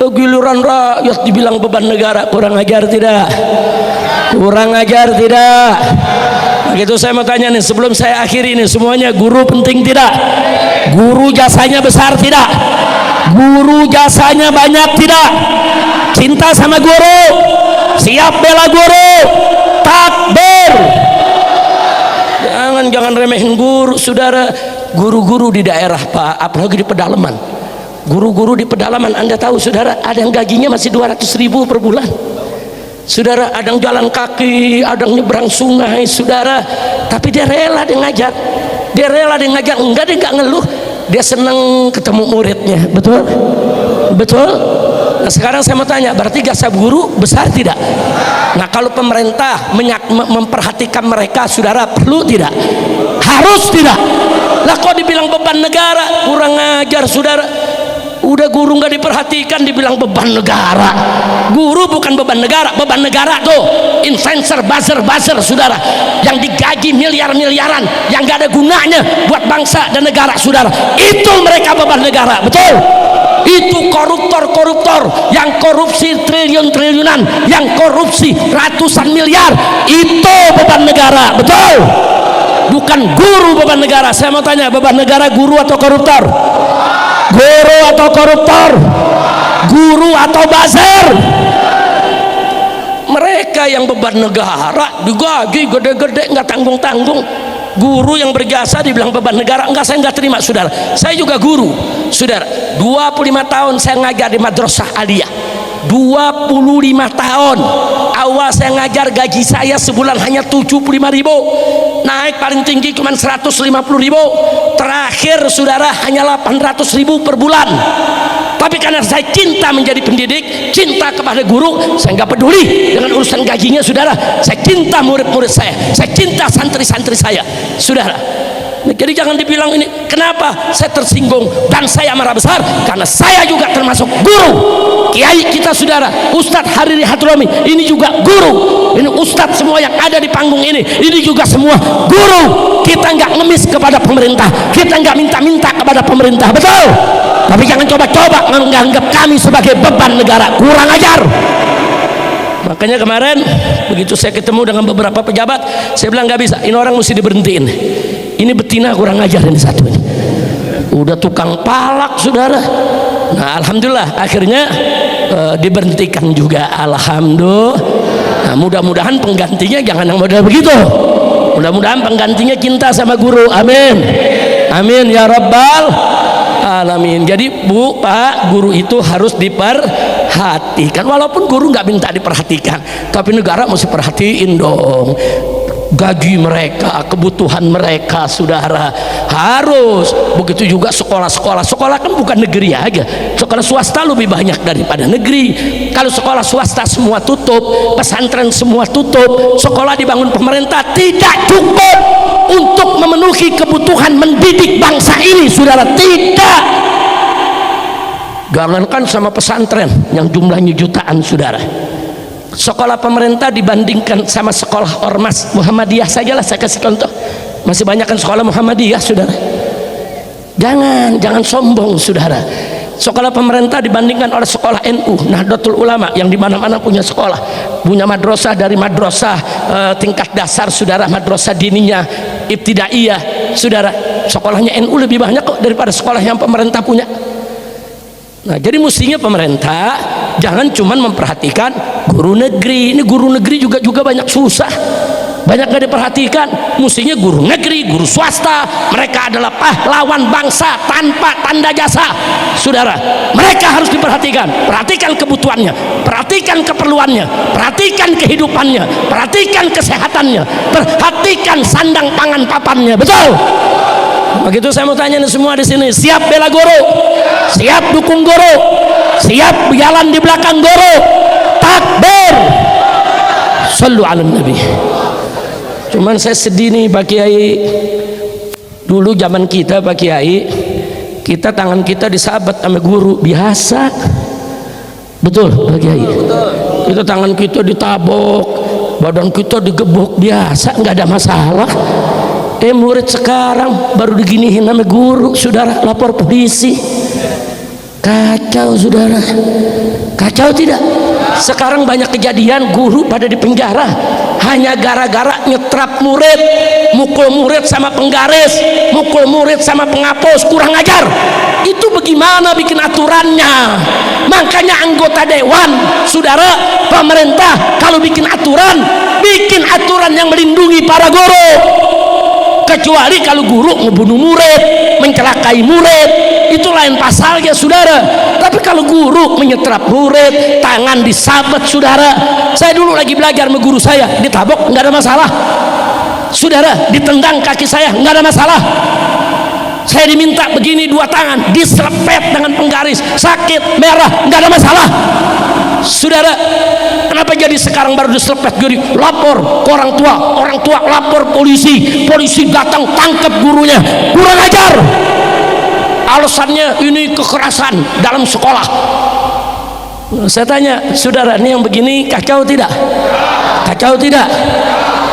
Giliran rakyat dibilang beban negara, kurang ajar tidak? Kurang ajar tidak? Begitu saya mau tanya nih, sebelum saya akhiri ini semuanya, guru penting tidak? Guru jasanya besar tidak? Guru jasanya banyak tidak? Cinta sama guru, siap bela guru, takbir. Jangan remehin guru saudara. Guru-guru di daerah Pak, apalagi di pedalaman, guru-guru di pedalaman, Anda tahu saudara, ada yang gajinya masih 200.000 per bulan saudara, ada yang jalan kaki, ada yang nyebrang sungai saudara, tapi dia rela dia ngajar, enggak, dia nggak ngeluh, dia seneng ketemu muridnya. Betul? Nah sekarang saya mau tanya, berarti jasa guru besar tidak? Nah kalau pemerintah memperhatikan mereka saudara, perlu tidak? Harus tidak? Lah kok dibilang beban negara, kurang ajar saudara. Udah guru nggak diperhatikan dibilang beban negara. Guru bukan beban negara tuh influencer, buzzer saudara, yang digaji miliaran, yang nggak ada gunanya buat bangsa dan negara saudara, itu mereka beban negara. Betul? Itu koruptor yang korupsi triliunan, yang korupsi ratusan miliar, itu beban negara. Betul? Bukan guru beban negara. Saya mau tanya, beban negara guru atau koruptor? Guru atau koruptor? Guru atau buzzer? Mereka yang beban negara, digaji gede-gede, nggak tanggung-tanggung. Guru yang berjasa dibilang beban negara, enggak, saya nggak terima saudara. Saya juga guru saudara, 25 tahun saya ngajar di madrasah aliyah, 25 tahun. Awal saya ngajar gaji saya sebulan hanya 75.000, naik paling tinggi cuma 150.000, terakhir saudara hanya 800.000 per bulan. Tapi karena saya cinta menjadi pendidik, cinta kepada guru, saya nggak peduli dengan urusan gajinya saudara. Saya cinta murid-murid saya cinta santri-santri saya saudara. Nah, jadi jangan dibilang ini, kenapa saya tersinggung dan saya marah besar, karena saya juga termasuk guru. Kiai kita saudara, Ustadz Hariri Hadrami, ini juga guru. Ini Ustadz semua yang ada di panggung ini juga semua guru. Kita nggak ngemis kepada pemerintah, kita nggak minta-minta kepada pemerintah. Betul? Tapi jangan coba-coba menganggap kami sebagai beban negara, kurang ajar. Makanya kemarin begitu saya ketemu dengan beberapa pejabat, saya bilang nggak bisa, ini orang mesti diberhentiin. Ini betina kurang ajar ini satu ini. Udah tukang palak saudara. Nah alhamdulillah akhirnya diberhentikan juga, alhamdulillah. Nah, mudah-mudahan penggantinya jangan yang model begitu. Mudah-mudahan penggantinya cinta sama guru. Amin. Amin ya rabbal alamin. Jadi Bu, Pak, guru itu harus diperhatikan. Walaupun guru nggak minta diperhatikan, tapi negara mesti perhatiin dong. Gaji mereka, kebutuhan mereka, saudara, harus. Begitu juga sekolah-sekolah. Sekolah kan bukan negeri aja, sekolah swasta lebih banyak daripada negeri. Kalau sekolah swasta semua tutup, pesantren semua tutup, sekolah dibangun pemerintah, tidak cukup untuk memenuhi kebutuhan mendidik bangsa ini, saudara. Tidak. Jangankan sama pesantren yang jumlahnya jutaan, saudara. Sekolah pemerintah dibandingkan sama sekolah ormas Muhammadiyah sajalah, saya kasih contoh, masih banyak kan sekolah Muhammadiyah, saudara. Jangan sombong, saudara. Sekolah pemerintah dibandingkan oleh sekolah NU, Nahdlatul Ulama, yang dimana-mana punya sekolah, punya madrasah, dari madrasah tingkat dasar, saudara, madrasah diniyah, ibtidaiyah, saudara. Sekolahnya NU lebih banyak kok daripada sekolah yang pemerintah punya. Nah, jadi mestinya pemerintah jangan cuman memperhatikan guru negeri. Ini guru negeri juga banyak susah, banyak gak diperhatikan. Mestinya guru negeri, guru swasta, mereka adalah pahlawan bangsa tanpa tanda jasa, saudara. Mereka harus diperhatikan. Perhatikan kebutuhannya, perhatikan keperluannya, perhatikan kehidupannya, perhatikan kesehatannya, perhatikan sandang pangan papannya. Betul? Begitu saya mau tanya nih semua di sini, siap bela guru? Siap dukung guru? Siap jalan di belakang guru? Takbir! Sallu ala Nabi. Cuman saya sedih nih Pak Kiai. Dulu zaman kita Pak Kiai, kita tangan kita disabat sama guru biasa. Betul Pak Kiai? Itu tangan kita ditabok, badan kita digebuk biasa, nggak ada masalah. Murid sekarang baru diginihin sama guru, saudara, lapor polisi. Kacau, saudara. Kacau tidak? Sekarang banyak kejadian guru pada di penjara hanya gara-gara nyetrap murid, mukul murid sama penggaris, mukul murid sama penghapus, kurang ajar. Itu bagaimana bikin aturannya? Makanya anggota dewan, saudara, pemerintah kalau bikin aturan yang melindungi para guru. Kecuali kalau guru ngebunuh murid, mencelakai murid, itu lain pasalnya, saudara. Tapi kalau guru menyetrap murid, tangan disabat, saudara. Saya dulu lagi belajar sama guru saya, ditabok nggak ada masalah, saudara. Ditendang kaki saya nggak ada masalah. Saya diminta begini dua tangan, diserepet dengan penggaris, sakit, merah, nggak ada masalah, saudara. Kenapa jadi sekarang baru diserepet gini? Lapor ke orang tua lapor polisi datang tangkap gurunya, kurang ajar. Alasannya ini kekerasan dalam sekolah. Saya tanya, saudara, ini yang begini kacau tidak? Kacau tidak?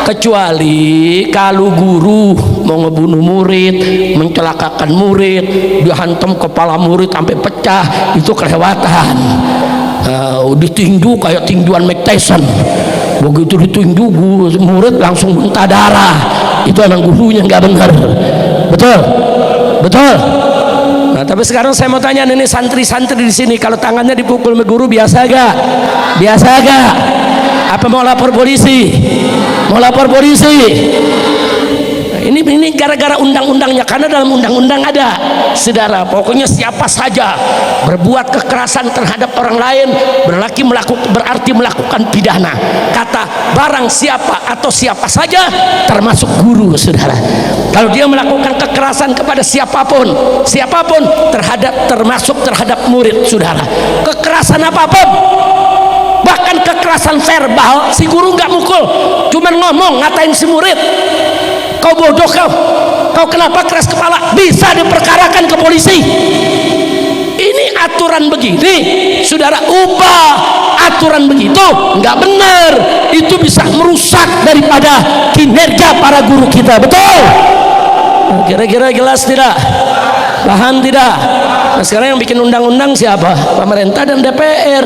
Kecuali kalau guru mau ngebunuh murid, mencelakakan murid, dihantam kepala murid sampai pecah, itu kelewatan. Ditinju kayak tinjuan Mike Tyson. Begitu ditinju murid langsung muntah darah, itu emang gurunya nggak benar. Betul? Nah, tapi sekarang saya mau tanya ini santri-santri di sini, kalau tangannya dipukul sama guru biasa gak? Apa mau lapor polisi? Ini gara-gara undang-undangnya, karena dalam undang-undang ada, saudara, pokoknya siapa saja berbuat kekerasan terhadap orang lain berarti melakukan pidana. Kata barang siapa atau siapa saja, termasuk guru, saudara. Kalau dia melakukan kekerasan kepada siapapun termasuk terhadap murid, saudara. Kekerasan apapun, bahkan kekerasan verbal, si guru nggak mukul, cuman ngomong ngatain si murid, kau bodoh kau kenapa keras kepala, bisa diperkarakan ke polisi. Ini aturan begini, saudara, ubah aturan begitu nggak benar, itu bisa merusak daripada kinerja para guru kita. Betul? Kira-kira jelas tidak? Paham tidak? Nah, sekarang yang bikin undang-undang siapa? Pemerintah dan DPR.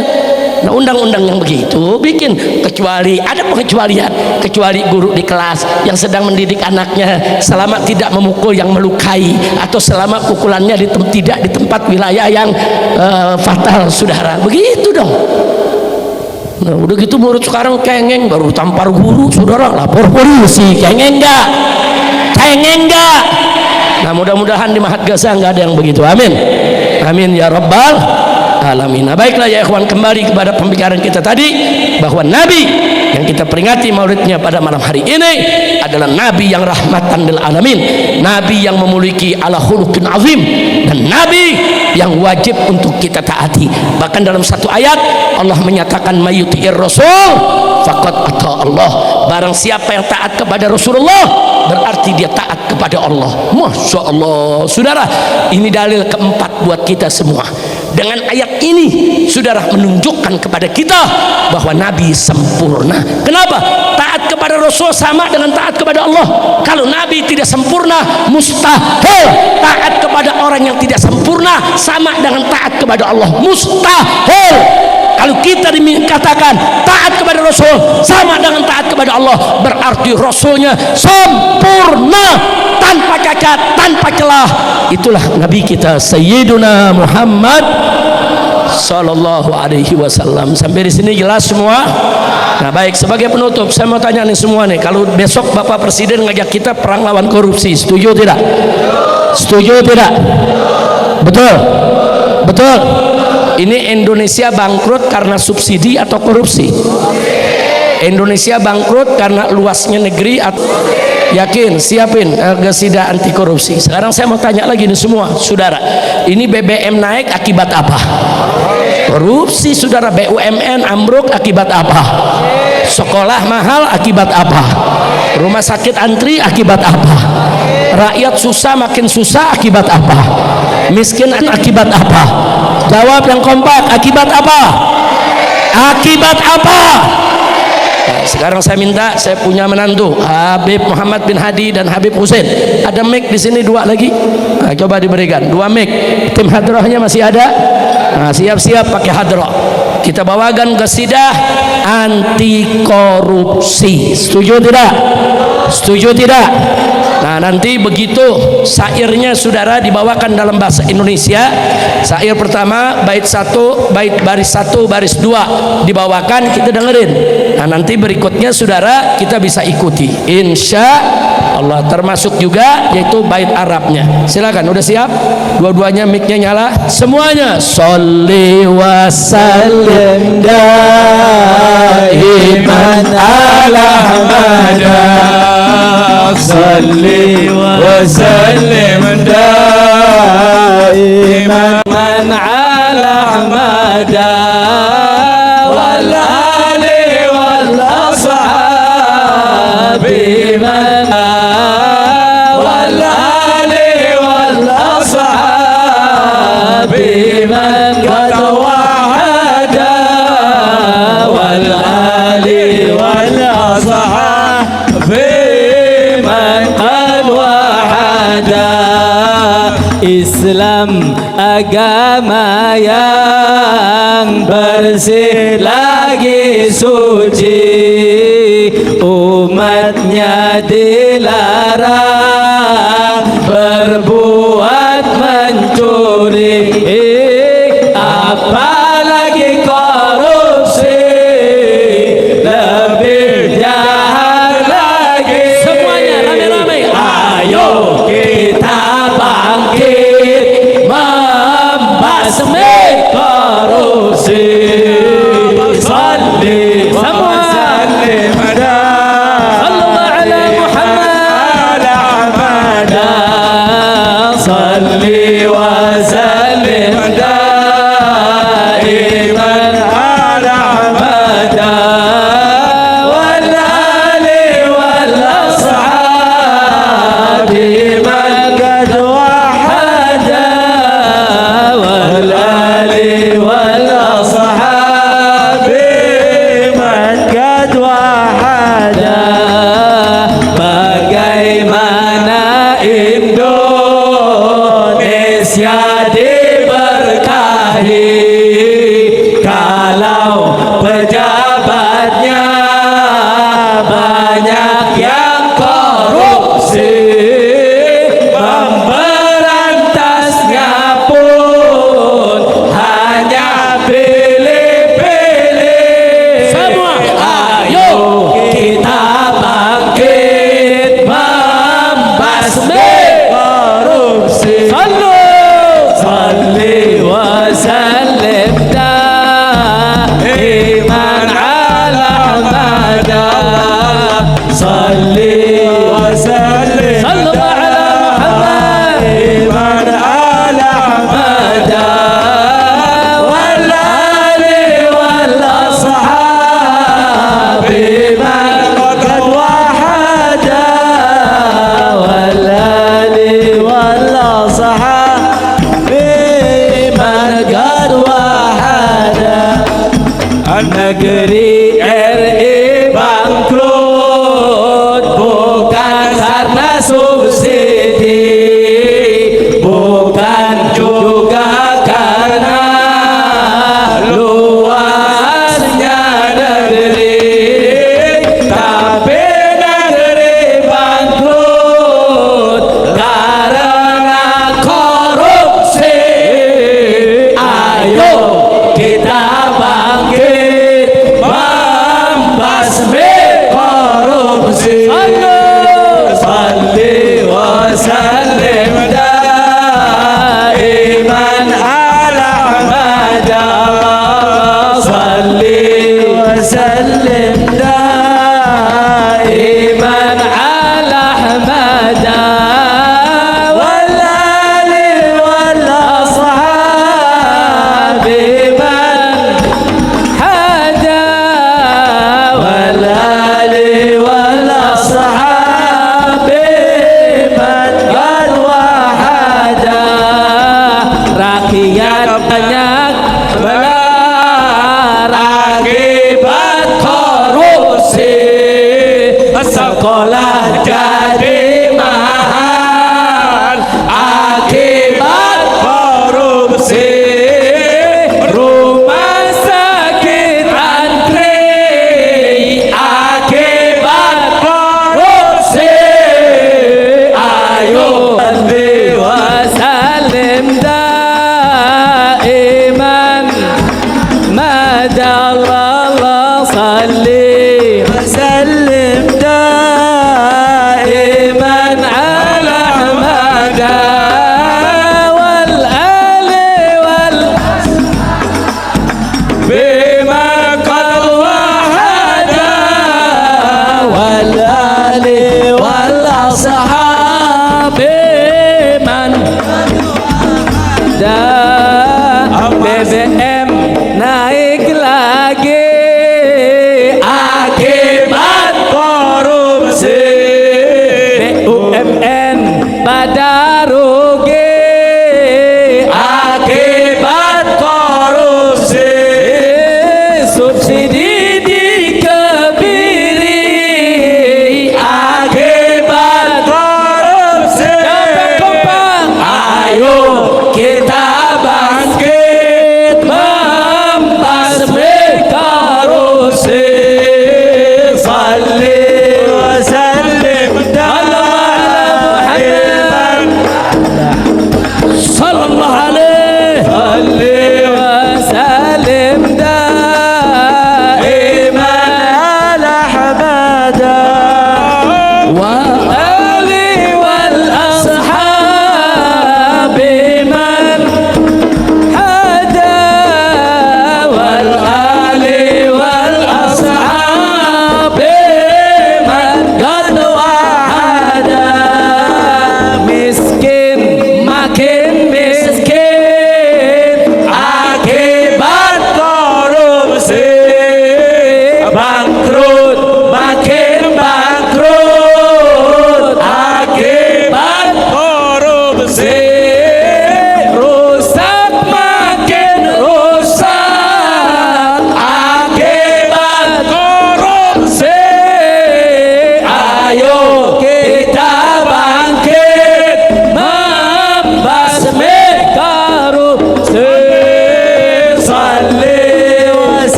Nah, undang-undang yang begitu bikin kecuali, ada pengecualian, kecuali guru di kelas yang sedang mendidik anaknya selama tidak memukul yang melukai, atau selama pukulannya tidak di tempat wilayah yang fatal, saudara. Begitu dong. Nah, udah gitu murid sekarang kengeng, baru tampar guru, saudara, lapor polisi. Kengeng enggak? Nah mudah-mudahan di Mahat Gaza nggak ada yang begitu. Amin, amin ya rabbal alamin. Nah baiklah ya ikhwan, kembali kepada pembicaraan kita tadi, bahwa Nabi yang kita peringati maulidnya pada malam hari ini adalah Nabi yang rahmatan lil alamin, Nabi yang memiliki ala khuluqin azim, dan Nabi yang wajib untuk kita taati. Bahkan dalam satu ayat Allah menyatakan mayyuti'ir rasul faqad ata Allah. Barang siapa yang taat kepada Rasulullah berarti dia taat kepada Allah. Masya Allah. Saudara, ini dalil keempat buat kita semua. Dengan ayat ini saudara menunjukkan kepada kita bahwa Nabi sempurna. Kenapa? Taat kepada Rasul sama dengan taat kepada Allah. Kalau Nabi tidak sempurna, mustahil taat kepada orang yang tidak sempurna sama dengan taat kepada Allah. Mustahil. Kalau kita dikatakan taat kepada Rasul sama dengan taat kepada Allah, berarti Rasulnya sempurna, tanpa cacat, tanpa celah. Itulah Nabi kita Sayyiduna Muhammad sallallahu alaihi wasallam. Sampai di sini jelas semua? Nah baik, sebagai penutup saya mau tanya nih semua nih, kalau besok Bapak Presiden ngajak kita perang lawan korupsi, setuju tidak? Setuju tidak? Betul? Betul? Ini Indonesia bangkrut karena subsidi atau korupsi? Indonesia bangkrut karena luasnya negeri atau yakin siapin gesida anti korupsi. Sekarang saya mau tanya lagi nih semua saudara, ini BBM naik akibat apa? Korupsi saudara. BUMN ambruk akibat apa? Sekolah mahal akibat apa? Rumah sakit antri akibat apa? Rakyat susah makin susah akibat apa? Miskin akibat apa? Jawab yang kompak, akibat apa? Akibat apa? Nah, sekarang saya minta, saya punya menantu Habib Muhammad bin Hadi dan Habib Hussein. Ada mic di sini dua lagi. Nah, coba diberikan dua mic. Tim hadrohnya masih ada. Nah, siap-siap pakai hadroh. Kita bawakan qasidah anti korupsi. Setuju tidak? Setuju tidak? Nah nanti begitu syairnya saudara dibawakan dalam bahasa Indonesia. Syair pertama bait 1, bait baris 1, baris 2 dibawakan, kita dengerin. Nah nanti berikutnya saudara kita bisa ikuti insya Allah, termasuk juga yaitu bait Arabnya. Silakan, udah siap? Dua-duanya mic-nya nyala semuanya. Sholli wa sallim daiman ala Muhammad, salli wa sallim daiman ala Muhammad wal ali wal ashabi man wal ali wal ashabi man qad wahada wal ali wal ashabi man qad wahada. Islam agama yang bersih lagi suci, umatnya dilarang berbuat mencuri, apalagi korupsi, lebih jahat lagi. Semuanya rame-rame, ayo kita bangkit membasmi korupsi. Salli wa sallim sallallahu ala Muhammad salli wa sallim daiman ala Muhammad wal ali wal ashabi man qad wahada wal ali wal ashabi man qad wahada. Bagaimana Indonesia diberkahi kalau pejabatnya banyak yang korupsi, memberantasnya pun hanya pilih-pilih. Semua ayo kita bangkit membasmi korupsi. Negeri RI bangkrut bukan karena subsidi, bukan juga karena luasnya negeri, tapi negeri bangkrut karena korupsi. Ayo kita bangkit membasmi korupsi. Salli wa sallim daiman ala Ahmad. Salli wa sallim daiman ala Ahmad wal ali wal ashab man hada wal ali wal ashab man qad wahada. Rakyat banyak belar akibat korupsi, sekolah jadi mahal akibat korupsi, rumah sakit antri akibat korupsi. Ayo salli wa sallim daiman madallah. Salli wa sallim daiman ala Ahmad wal ali wal bima qad wahada wal ali wal ashab man da. BBM naik lagi akibat korupsi, BUMN pada rugi akibat korupsi, subsidi dikebiri akibat korupsi. Ayo kita bangkit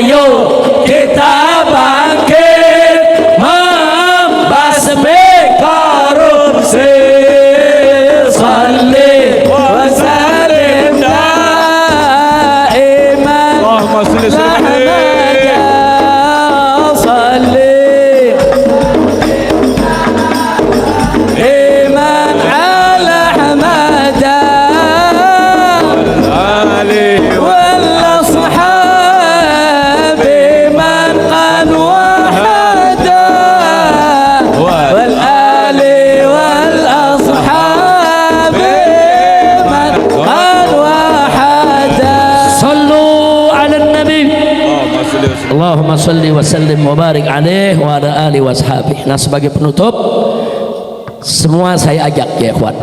ayo kita bangkit membasmi korupsi. Salli wa sallim daiman Allahumma salli Allahumma salli wa sallim wa barik alaih wa ala alihi wa ashabihi. Nah, sebagai penutup, semua saya ajak ya ikhwan,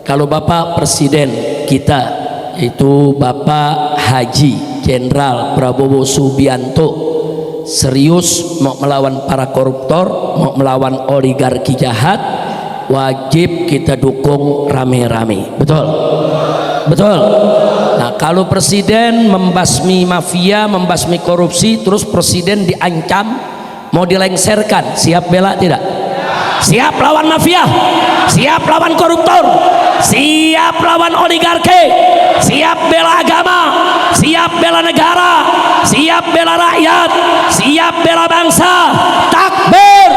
kalau Bapak Presiden kita yaitu Bapak Haji Jenderal Prabowo Subianto serius mau melawan para koruptor, mau melawan oligarki jahat, wajib kita dukung rame-rame. Betul? Betul? Nah, kalau presiden membasmi mafia, membasmi korupsi, terus presiden diancam mau dilengserkan, siap bela tidak? Siap lawan mafia, siap lawan koruptor, siap lawan oligarki, siap bela agama, siap bela negara, siap bela rakyat, siap bela bangsa. Takbir,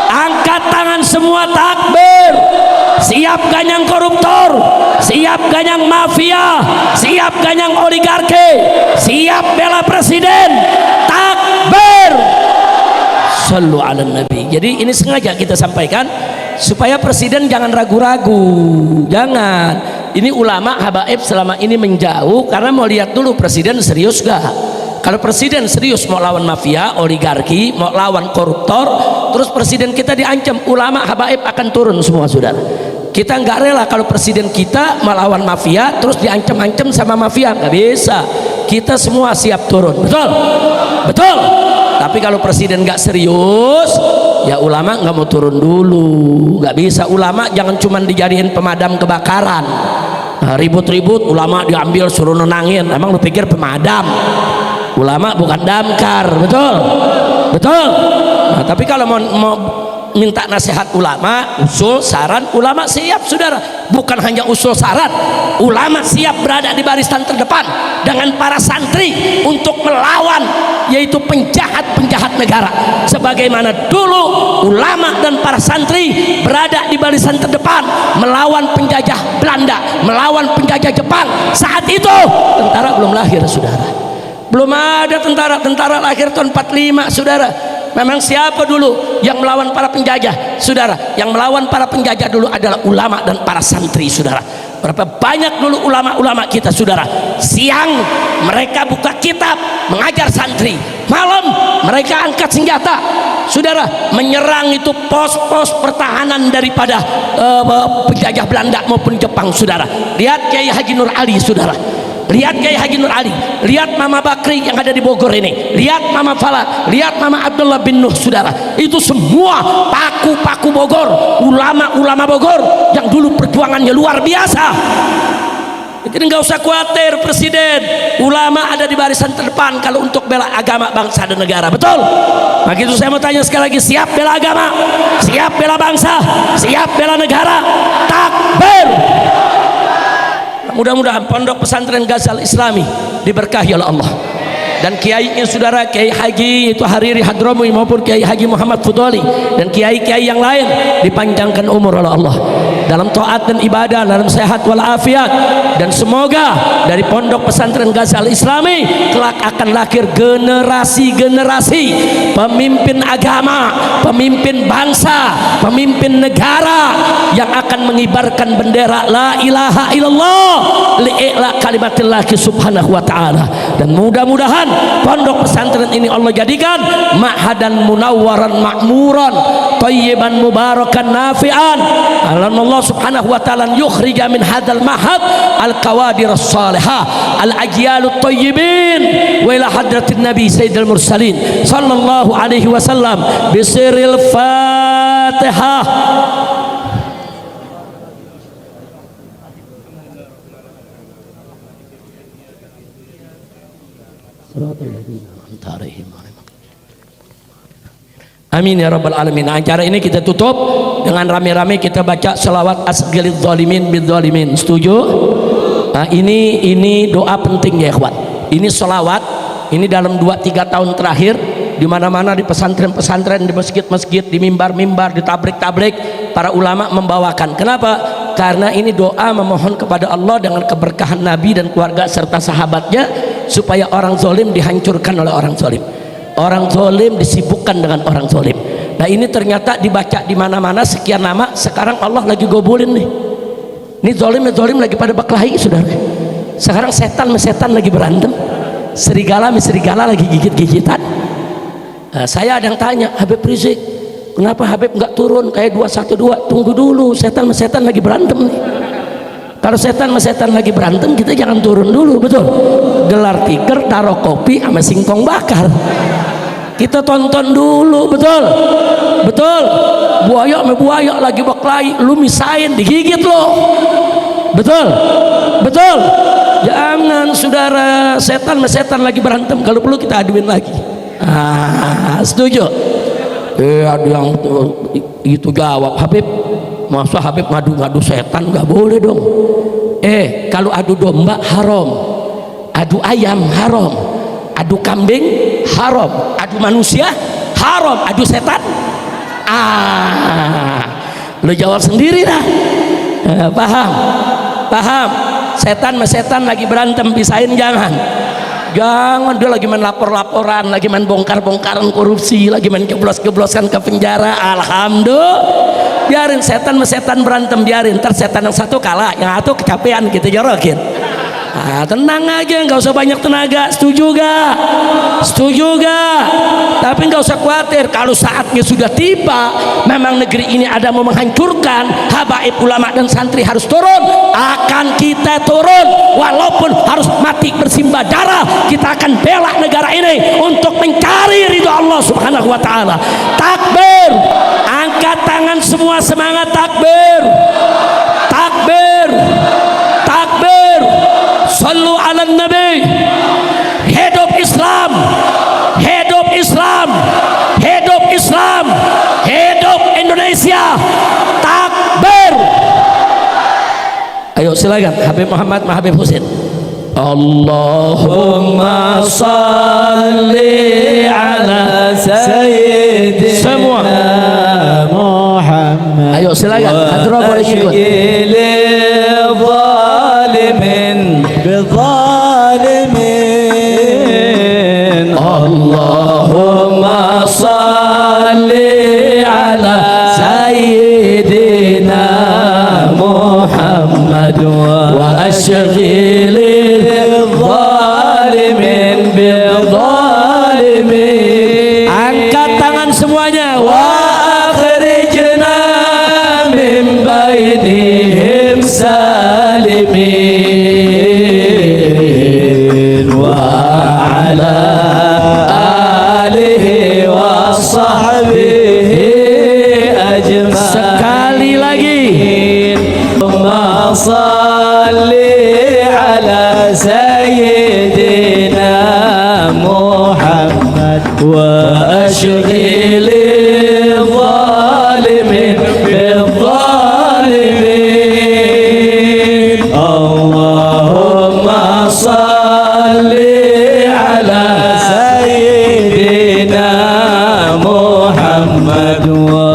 angkat tangan semua, takbir. Siap ganyang koruptor, siap ganyang mafia, siap ganyang oligarki, siap bela presiden. Takbir. Sallu ala nabi. Jadi ini sengaja kita sampaikan supaya presiden jangan ragu-ragu, jangan. Ini ulama habaib selama ini menjauh karena mau lihat dulu presiden serius gak. Kalau presiden serius mau lawan mafia, oligarki, mau lawan koruptor, terus presiden kita diancam, ulama habaib akan turun semua, saudara. Kita nggak rela kalau presiden kita melawan mafia terus diancam-ancam sama mafia, nggak bisa. Kita semua siap turun, betul? Betul. Tapi kalau presiden nggak serius, ya ulama nggak mau turun dulu. Nggak bisa, ulama jangan cuma dijadiin pemadam kebakaran. Nah, ribut-ribut ulama diambil suruh nenangin, emang lu pikir pemadam? Ulama bukan damkar, betul? Betul. Nah, tapi kalau mau minta nasihat ulama, usul, saran, ulama siap, saudara. Bukan hanya usul saran, ulama siap berada di barisan terdepan dengan para santri untuk melawan yaitu penjahat-penjahat negara. Sebagaimana dulu ulama dan para santri berada di barisan terdepan melawan penjajah Belanda, melawan penjajah Jepang. Saat itu tentara belum lahir, saudara. Belum ada tentara lahir tahun 45, saudara. Memang siapa dulu yang melawan para penjajah, saudara? Yang melawan para penjajah dulu adalah ulama dan para santri, saudara. Berapa banyak dulu ulama-ulama kita, saudara. Siang mereka buka kitab mengajar santri, malam mereka angkat senjata, saudara, menyerang itu pos-pos pertahanan daripada penjajah Belanda maupun Jepang, saudara. Lihat Kiai Haji Nur Ali, saudara. Lihat Kiai Haji Nur Ali, lihat Mama Bakri yang ada di Bogor ini, lihat Mama Fala, lihat Mama Abdullah bin Nuh, saudara. Itu semua paku-paku Bogor, ulama-ulama Bogor yang dulu perjuangannya luar biasa. Jadi nggak usah khawatir presiden, ulama ada di barisan terdepan kalau untuk bela agama, bangsa dan negara, betul? Maka itu saya mau tanya sekali lagi, siap bela agama, siap bela bangsa, siap bela negara? Takbir. Mudah-mudahan pondok pesantren Ghazal Islami diberkahi oleh Allah, dan kiainya saudara Kiai Haji itu Hariri Hadromi maupun Kiai Haji Muhammad Fudoli dan kiai-kiai yang lain dipanjangkan umur oleh Allah dalam taat dan ibadah, dalam sehat walafiat, dan semoga dari pondok pesantren Ghazal Islami kelak akan lahir generasi-generasi pemimpin agama, pemimpin bangsa, pemimpin negara yang akan mengibarkan bendera la ilaha illallah li'ila kalimatillahi subhanahu wa ta'ala. Dan mudah-mudahan pondok pesantren ini Allah jadikan ma'hadan munawwaran ma'muran tayyiban mubarakan nafi'an. Allah subhanahu wa ta'ala yukhrija min hadal ma'had al-kawadir as-salihah al-ajyalut tayyibin wa ila hadratin nabi sayyidil mursalin sallallahu alaihi wasallam bisiril fatihah. Amin ya rabbal alamin. Nah, acara ini kita tutup dengan rame-rame kita baca selawat asghilidz zalimin bidzalimin. Setuju? Nah, ini doa penting ya ikhwan. Ini selawat, ini dalam 2-3 tahun terakhir di mana-mana, di pesantren-pesantren, di masjid-masjid, di mimbar-mimbar, di tablik-tablik, para ulama membawakan. Kenapa? Karena ini doa memohon kepada Allah dengan keberkahan Nabi dan keluarga serta sahabatnya supaya orang zalim dihancurkan oleh orang zalim. Orang zalim disibukkan dengan orang zalim. Nah, ini ternyata dibaca di mana-mana sekian lama. Sekarang Allah lagi gobulin nih. Ini zalim lagi pada berkelahi, saudara. Sekarang setan lagi berantem. Serigala lagi gigit-gigitan. Nah, saya ada yang tanya, Habib Rizik, kenapa Habib nggak turun kayak 212? Tunggu dulu, setan lagi berantem nih. Kalau setan lagi berantem, kita jangan turun dulu, betul? Gelar tikar, taruh kopi sama singkong bakar. Kita tonton dulu, betul? Betul? Buaya sama buaya lagi berkelahi, lu misain, digigit lo. Betul? Betul? Jangan saudara, setan lagi berantem, kalau perlu kita aduin lagi. Setuju? Ada yang itu jawab, Habib, masa Habib ngadu setan? Nggak boleh dong. Kalau adu domba haram, adu ayam haram, adu kambing haram, adu manusia haram, adu setan lo jawab sendiri dah. Paham? Setan lagi berantem, pisahin jangan dia lagi main laporan, lagi main bongkar-bongkaran korupsi, lagi main geblos-geblosan ke penjara. Alhamdulillah, biarin setan berantem, biarin. Ntar setan yang satu kalah, yang satu kecapean, kita jorokin. Tenang aja, nggak usah banyak tenaga. Setuju gak? Tapi nggak usah khawatir, kalau saatnya sudah tiba, memang negeri ini ada mau menghancurkan, habaib ulama dan santri harus turun. Akan kita turun, walaupun harus mati bersimbah darah, kita akan bela negara ini untuk mencari ridho Allah subhanahu wa ta'ala. Takbir, angkat tangan semua, semangat. Takbir, sallu ala nabi. Hidup Islam, hidup Indonesia. Takbir. Ayo silakan Habib Muhammad, Habib Husin. Allahumma salli ala sayyidina semua Muhammad. Ayo silakan, hadroh boleh ikut. بالظالمين اللهم صل على سيدنا محمد وأشغل الظالمين بالظالمين. Angkat tangan semuanya. Wa akhrijna min bainihim salimin. Sekali lagi, Allahumma salli ala sayyidina Muhammad wa ashghilil zalimin bil zalimin. Allahumma salli ala sayyidina Muhammad wa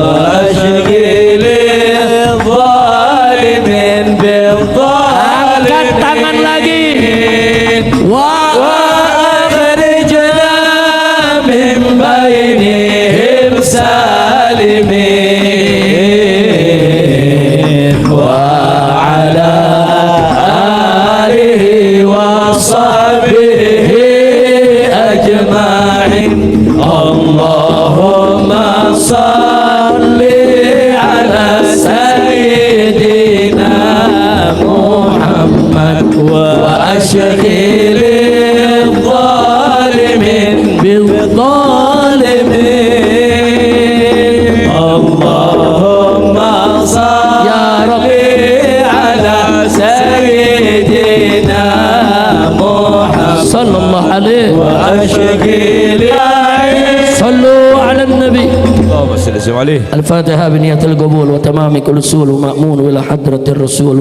Allahumma salli ala sayyidina Muhammad wa ashghilil zalimin bil zalimin. Allahumma salli ala sayyidina Muhammad sallallahu alaihi wa أشكي لعين صلوا على النبي. اللهم صل وسلم عليه. الفاتحة بنية القبول وتمام كل سول ومأمون إلى حضرة الرسول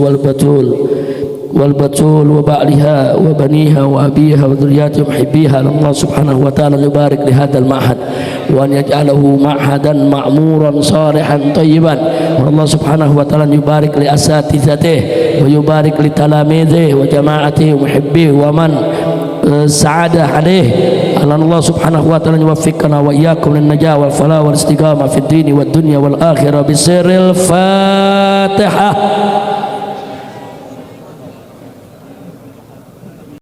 والبتول وبعلها وبنيها وأبيها وذرياتها ومحبيها. الله سبحانه وتعالى يبارك لهذا المعهد وأن يجعله معهدا معمورا صالحا طيبا. والله سبحانه وتعالى يبارك لأساتذته ويبارك لتلاميذه وجماعته ومحبيه ومن سعادة عليه. أن الله سبحانه وتعالى يوفقنا وإياكم للنجاة والفلاح والاستقامة في الدين والدنيا والآخرة بسر الفاتحة.